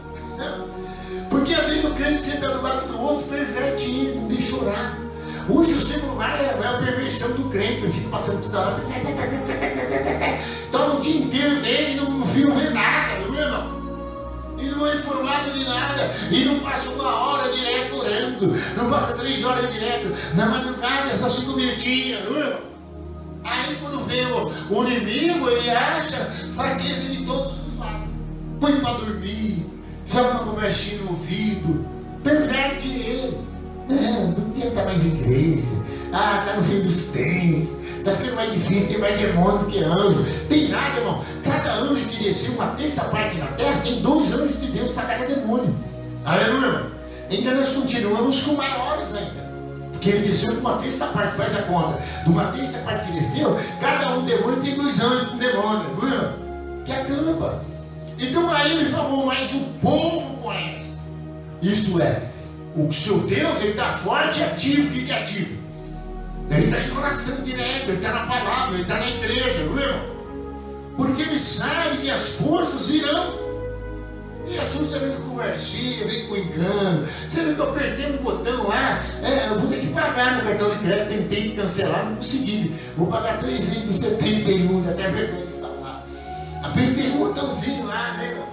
Porque às vezes o crente senta do lado do outro, perverte ele, não deixa orar. Hoje o celular é a perversão do crente, ele fica passando toda hora, toma o dia inteiro dele, no fio não vê nada, não é, irmão? E não é informado de nada, e não passa 1 hora direto orando, não passa 3 horas direto, na madrugada é só 5 minutinhos, não é? Aí quando vê o inimigo, ele acha fraqueza de todos os lados, põe para dormir, joga uma conversinha no ouvido, perverte ele. Não tinha que estar mais em igreja, está no fim dos tempos, está ficando mais difícil, tem mais demônio do que anjo. Tem nada, irmão. Cada anjo que desceu uma terça parte na terra, tem 2 anjos de Deus para cada demônio. Aleluia, irmão. Ainda nós continuamos com maiores ainda, porque ele desceu com uma terça parte, faz a conta. De uma terça parte que desceu, cada um demônio tem 2 anjos com demônio, aleluia, que acampa. Então aí ele falou, mas o povo conhece. Isso é, o seu Deus, ele está forte e ativo. O que é ativo? Ele está em coração direto, ele está na palavra, ele está na igreja, não é? Porque ele sabe que as forças virão. E as forças vêm com conversinha, vêm com engano. Você não está apertando o botão lá, eu vou ter que pagar no cartão de crédito, tentei cancelar, não consegui. Vou pagar 3,71, até vergonha de falar. Apertei o botãozinho lá, né, irmão?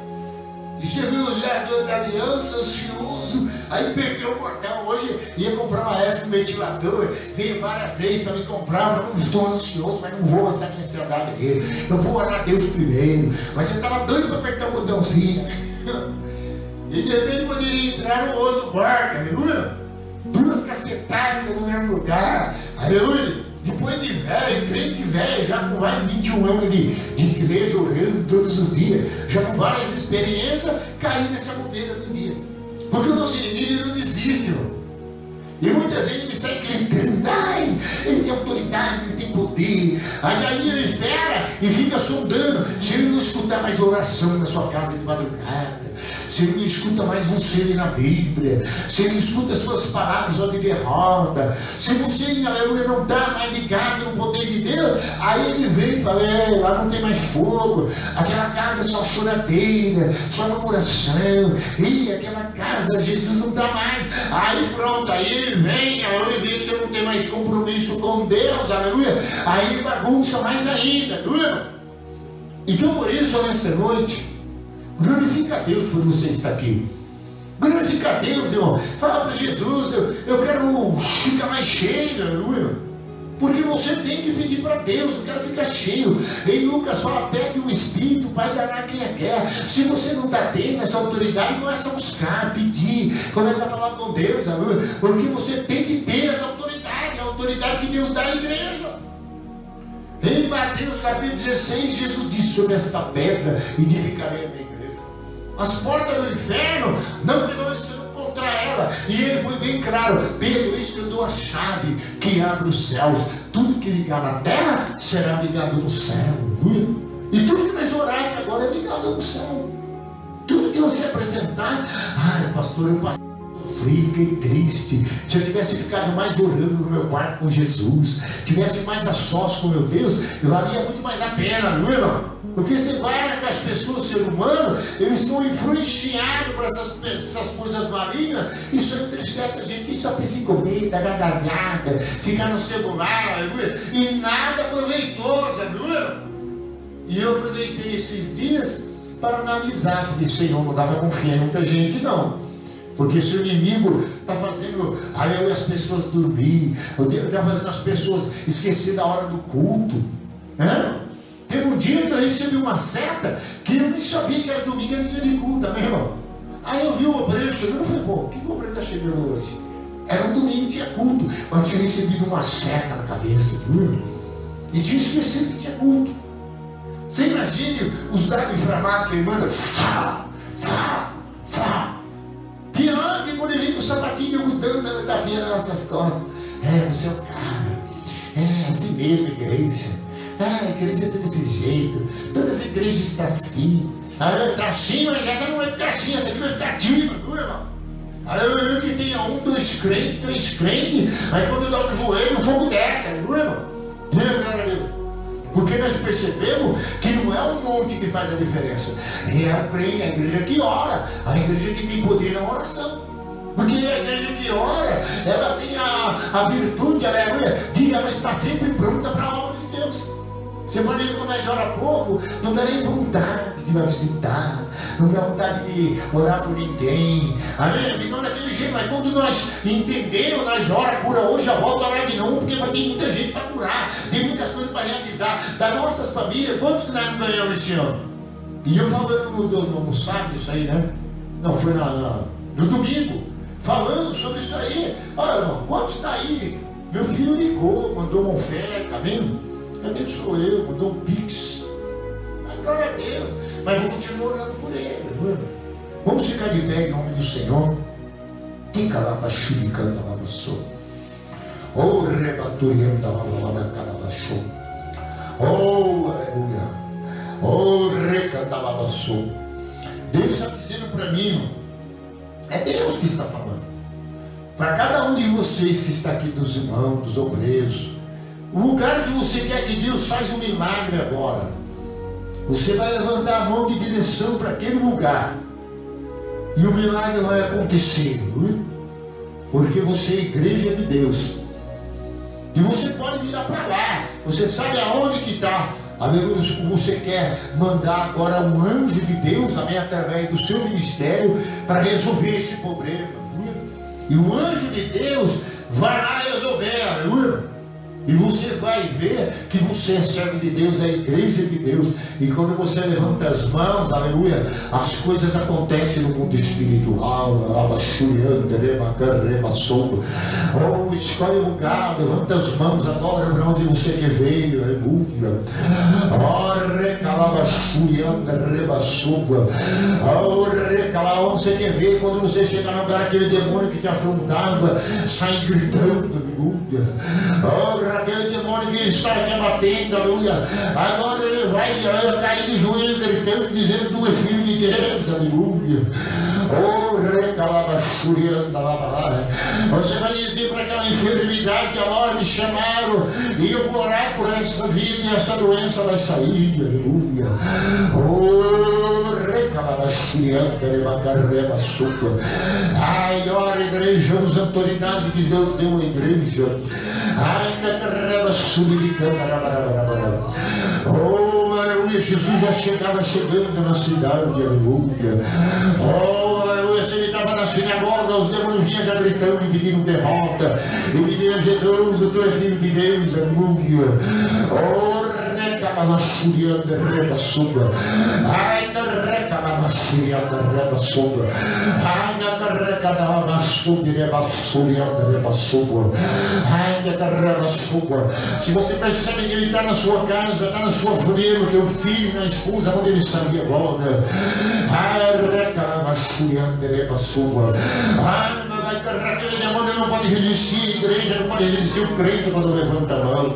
E você viu o gerador da aliança, ansioso, aí perdeu o botão. Hoje ia comprar uma F no ventilador, veio várias vezes para me comprar, mas não estou ansioso, mas não vou essa ansiedade dele. Eu vou orar a Deus primeiro. Mas você estava doido para apertar o botãozinho. E de repente poderia entrar no outro barco, aleluia. 2 cacetadas no mesmo lugar, aleluia. Depois de velho, crente velho, já com mais de 21 anos de igreja, orando todos os dias, já com várias experiências, caí nessa bobeira outro dia. Porque o nosso inimigo não desiste, irmão. E muitas vezes ele sai gritando, ai, ele tem autoridade, ele tem poder. Aí ele espera e fica sondando, se ele não escutar mais oração na sua casa de madrugada, se ele não escuta mais você na Bíblia, se ele não escuta suas palavras de derrota, se você, aleluia, não está mais ligado no poder de Deus, Aí ele veio e falou: lá não tem mais fogo, aquela casa é só choradeira, só murmuração, e aquela casa Jesus não dá mais. Aí pronto, aí ele vem, aleluia, vê que você não tem mais compromisso com Deus, aleluia, aí bagunça mais ainda, aleluia. Então por isso, nessa noite, glorifica a Deus por você estar aqui. Glorifica a Deus, irmão. Fala para Jesus: eu quero ficar mais cheio, aleluia. Porque você tem que pedir para Deus: eu quero ficar cheio. Em Lucas fala: pede o Espírito, o Pai dará a quem quer. Se você não está tendo essa autoridade, começa a buscar, pedir, começa a falar com Deus, aleluia. Porque você tem que ter essa autoridade, a autoridade que Deus dá à igreja. Em Mateus capítulo 16, Jesus disse: sobre esta pedra edificarei a minha igreja. As portas do inferno não prevalecerão contra ela. E ele foi bem claro: Pedro, eis que eu dou a chave que abre os céus. Tudo que ligar na terra será ligado no céu. E tudo que nós orar que agora é ligado no céu. Tudo que você apresentar: pastor, eu passei, fiquei triste. Se eu tivesse ficado mais orando no meu quarto com Jesus, tivesse mais a sós com meu Deus, valia muito mais a pena, não é, irmão? Porque você vai com as pessoas, o ser humano, eles estão influenciados por essas coisas malignas. Isso entristece a gente, que só pensa em comer, dar gargalhada, ficar no celular, aleluia, e nada proveitoso, aleluia. E eu aproveitei esses dias para analisar. Falei: Senhor, não dá para confiar em muita gente, não. Porque se o inimigo está fazendo as pessoas dormir, está fazendo as pessoas esquecer da hora do culto, né? Teve um dia que eu recebi uma seta que eu nem sabia que era domingo, era dia de culto, né, irmão? Aí eu vi o obreiro chegando e falei: pô, o que o obreiro está chegando hoje? Era um domingo, tinha culto, mas eu tinha recebido uma seta na cabeça, viu? E tinha esquecido que tinha culto. Você imagine os dados inflamados que ele manda, que ande quando ele vem com o sapatinho mudando da minha nas nossas costas. Você é o cara, assim mesmo, igreja. A igreja está desse jeito, todas as igrejas estão assim. Está assim, mas essa não vai ficar assim, essa aqui vai ficar ativa, não é, irmão? Eu que tenha 1, 2 crentes, 3 crentes, aí quando eu dou o joelho, o fogo desce, não é, irmão? Glória a Deus. Porque nós percebemos que não é um monte que faz a diferença, é a igreja que ora, a igreja que tem poder na oração. Porque a igreja que ora, ela tem a virtude, aleluia, de ela está sempre pronta para a obra de Deus. Você pode ir quando nós ora pouco, não dá nem vontade de ir visitar, não dá vontade de orar por ninguém, amém? Ficamos daquele jeito, mas quando nós entendemos, nós ora, cura hoje, já volta a orar de novo, porque tem muita gente para curar, tem muitas coisas para realizar. Das nossas famílias, quantos que nós não ganhamos esse ano? E eu falando no sábado isso aí, né? Não, foi no domingo, falando sobre isso aí. Olha, irmão, quantos está aí? Meu filho ligou, mandou uma oferta, amém? Abençoou eu, mandou um pix. Mas glória a Deus. Mas vou continuar orando por ele. Vamos ficar de pé em nome do Senhor. Quem calava chuva e canta lá no sol. Oh, rebaturianda lá na calabachou. Oh, aleluia. Oh, recanta lá no sol. Deus está dizendo para mim, é Deus que está falando. Para cada um de vocês que está aqui, dos irmãos, dos obreiros, o lugar que você quer que Deus faz um milagre agora, você vai levantar a mão de direção para aquele lugar, e o milagre vai acontecer, porque você é igreja de Deus, e você pode virar para lá, você sabe aonde que está, você quer mandar agora um anjo de Deus, amém, através do seu ministério, para resolver esse problema, e o anjo de Deus vai lá resolver, aleluia. E você vai ver que você é servo de Deus, é a igreja de Deus. E quando você levanta as mãos, aleluia, as coisas acontecem no mundo espiritual. Oh, escolhe o lugar, levanta as mãos, adora para onde você que veio, aleluia. Onde você quer ver, quando você chega no lugar, aquele demônio que te afrontava, sai gritando, aleluia. Aquele demônio que está te abatendo, aleluia. Agora ele vai cair de joelho gritando, dizendo: tu é filho de de Deus, aleluia. Oh, recalabachurianda lá. Você vai dizer para aquela enfermidade que a hora me chamaram, e eu vou orar por essa vida e essa doença vai sair, aleluia. Oh, recalabachurianda, rebacarreba, suca. Ai, ora, igreja, usa a autoridade que Deus deu à igreja. Ai, carreba, subiricanda, oh, aleluia, Jesus já chegava chegando na cidade, aleluia. Oh, aleluia, se ele estava na sinagoga, os demônios vinham já gritando e pedindo derrota. E pediram: Jesus, tu és filho de Deus, aleluia. Oh, recabachurianda, reba, suba. Ai, recabachurianda, reba, suba. Ai, se você percebe que ele está na sua casa, está na sua família, o teu filho, na esposa, onde ele sabia agora. Aquele demônio não pode resistir, a igreja não pode resistir o crente quando levanta a mão.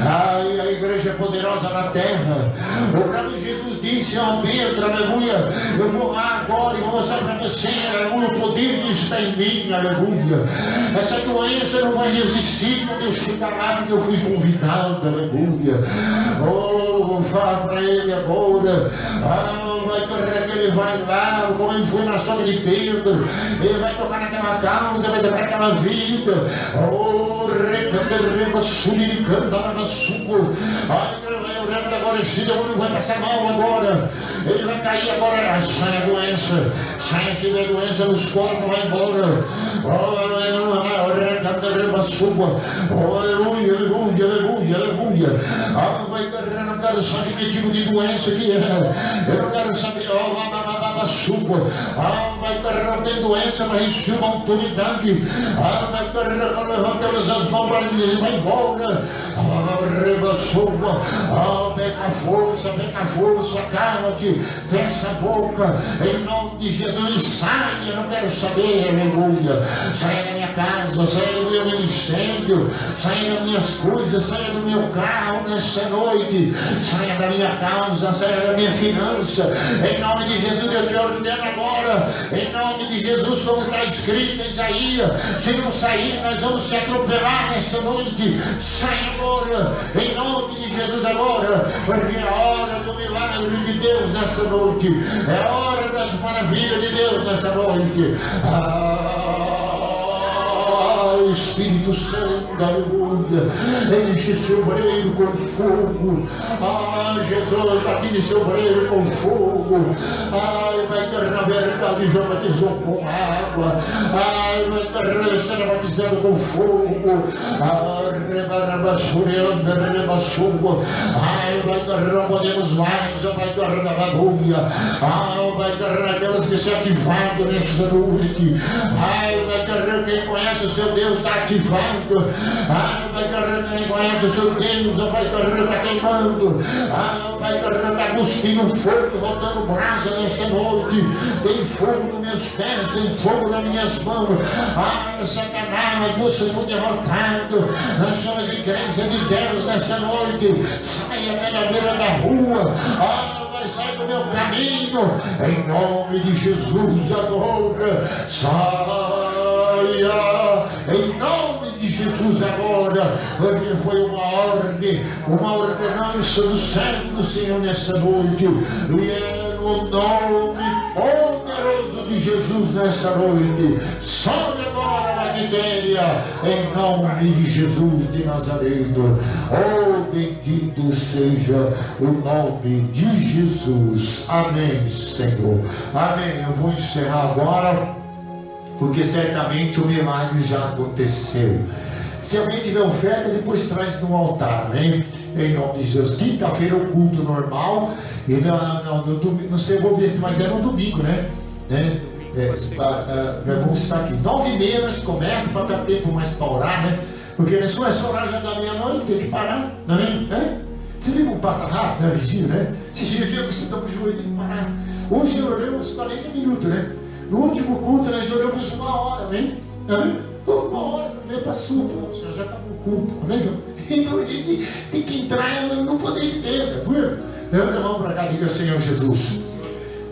Ai, a igreja é poderosa na terra. O próprio Jesus disse ao Pedro, aleluia: eu vou lá agora e vou mostrar para você, aleluia, o poder que está em mim, aleluia. Essa doença não vai resistir quando eu chegar lá, porque eu fui convidado, aleluia. Oh, vou falar para ele agora. Vai correr que ele vai lá, como ele foi na sogra de Pedro, ele vai tocar naquela causa, vai tocar naquela vida. Oh, recandereba, suricanda, na suco. Ai, agora esse demônio vai passar mal agora. Ele vai cair agora. Sai a doença, sai a doença nos corpos, vai embora. Oh, recandereba, suco. Oh, aleluia, aleluia, aleluia, aleluia. Ah, vai correr, não quero saber que tipo de doença que é. Eu não quero saber, vai correr, não tem doença, mas existe uma autoridade. Vai correr, levantamos as mãos para dizer: vai embora. Pega a força, calma-te, fecha a boca, em nome de Jesus, sai, eu não quero saber, aleluia. Saia da minha casa, saia do meu ministério, saia das minhas coisas, saia do meu carro nessa noite, saia da minha casa, saia da minha finança, em nome de Jesus eu te ordeno agora, em nome de Jesus, como está escrito em Isaías: se não sair, nós vamos se atropelar nessa noite. Sai agora, em nome de Jesus agora, porque é a hora do milagre de Deus nessa noite, é a hora das maravilhas de Deus nessa noite. Espírito Santo, aleluia, enche seu obreiro com fogo. Jesus, bate seu obreiro com fogo. Vai ter na verdade, já batizou com água. Vai ter estar batizado com fogo. Vai ter, não podemos mais. Vai ter na bagulha. Vai ter aquelas que se ativaram nessa noite. Vai ter quem conhece o seu Deus está ativado. Vai correr, quem conhece o seu Deus, vai correr, está queimando. Vai correr, está cuspindo fogo, rodando brasa nessa noite. Tem fogo nos meus pés, tem fogo nas minhas mãos. Satanás, você foi derrotado. Nós somos igreja de Deus nessa noite. Saia pela beira da rua. Sai do meu caminho, em nome de Jesus agora. Saia, em nome de Jesus agora, porque foi uma ordenança do céu do Senhor nessa noite, e é no nome poderoso de Jesus nessa noite. Sobe agora na vitória, em nome de Jesus de Nazareno. Oh, bendito seja o nome de Jesus. Amém, Senhor. Amém. Eu vou encerrar agora, porque certamente o milagre já aconteceu. Se alguém tiver oferta, depois traz no altar, amém? Em nome de Jesus. Quinta-feira o culto normal. E no domingo, não sei, vou ver se, mas é no domingo, né? Nós vamos estar aqui 9h30, nós começamos para dar tempo mais para orar, né? Porque nós começamos a orar já da meia-noite, tem que parar, amém? Você viu como passa rápido, né, vizinho, né? Você chega aqui, você está com o joelho, tem que parar. Hoje oramos 40 minutos, né? No último culto nós oramos 1 hora, amém? Amém? 1 hora, não passou, o Senhor já acabou o culto, amém? Então a gente tem que entrar no poder de Deus, amém? Levanta a mão para cá, diga: Senhor Jesus,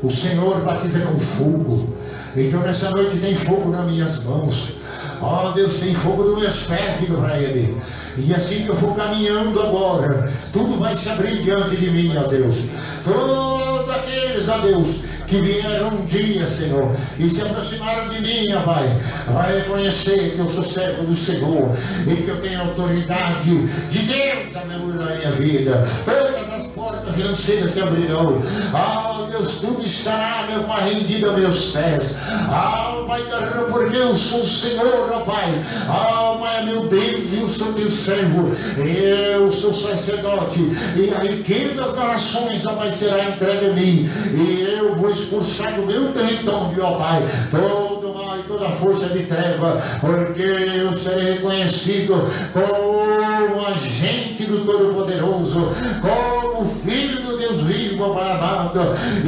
O Senhor batiza com fogo. Então nessa noite tem fogo nas minhas mãos. Ó Deus, tem fogo nos meus pés, diga para Ele. E assim que eu for caminhando agora, tudo vai se abrir diante de mim, ó Deus. Todos aqueles, ó Deus, que vieram um dia, Senhor, e se aproximaram de mim, ó Pai, vai reconhecer que eu sou servo do Senhor e que eu tenho autoridade de Deus na minha vida. Todas as portas financeiras se abrirão. Ah, Deus, tudo estará, meu Pai, rendido a meus pés. Ah, Pai, porque eu sou o Senhor, ó Pai. Ah, Pai, meu Deus, eu sou teu servo. Eu sou sacerdote. E a riqueza das nações, ó Pai, será entregue a mim. E eu vou expulsar do meu território, ó Pai, todo mal e toda força de treva, porque eu serei reconhecido como agente do Todo-Poderoso, como filho do Deus vivo, ó Pai amado.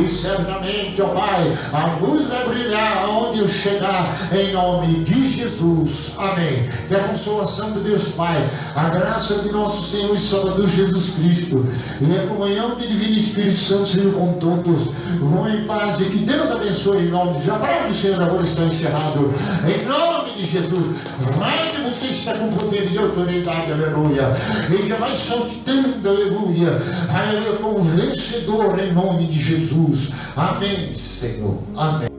E certamente, ó Pai, a luz vai brilhar aonde eu chegar, em nome de Jesus. Amém. Que a consolação de Deus Pai, a graça de nosso Senhor e Salvador Jesus Cristo e a comunhão do Divino Espírito Santo seja com todos. Vão em paz e que Deus abençoe em nome de Jesus. A palavra do Senhor agora está encerrado. Em nome de Jesus. Vai que você está com poder de autoridade, aleluia. E já vai saltitando, aleluia. Aleluia, como vencedor em nome de Jesus. Amém, Senhor. Amém.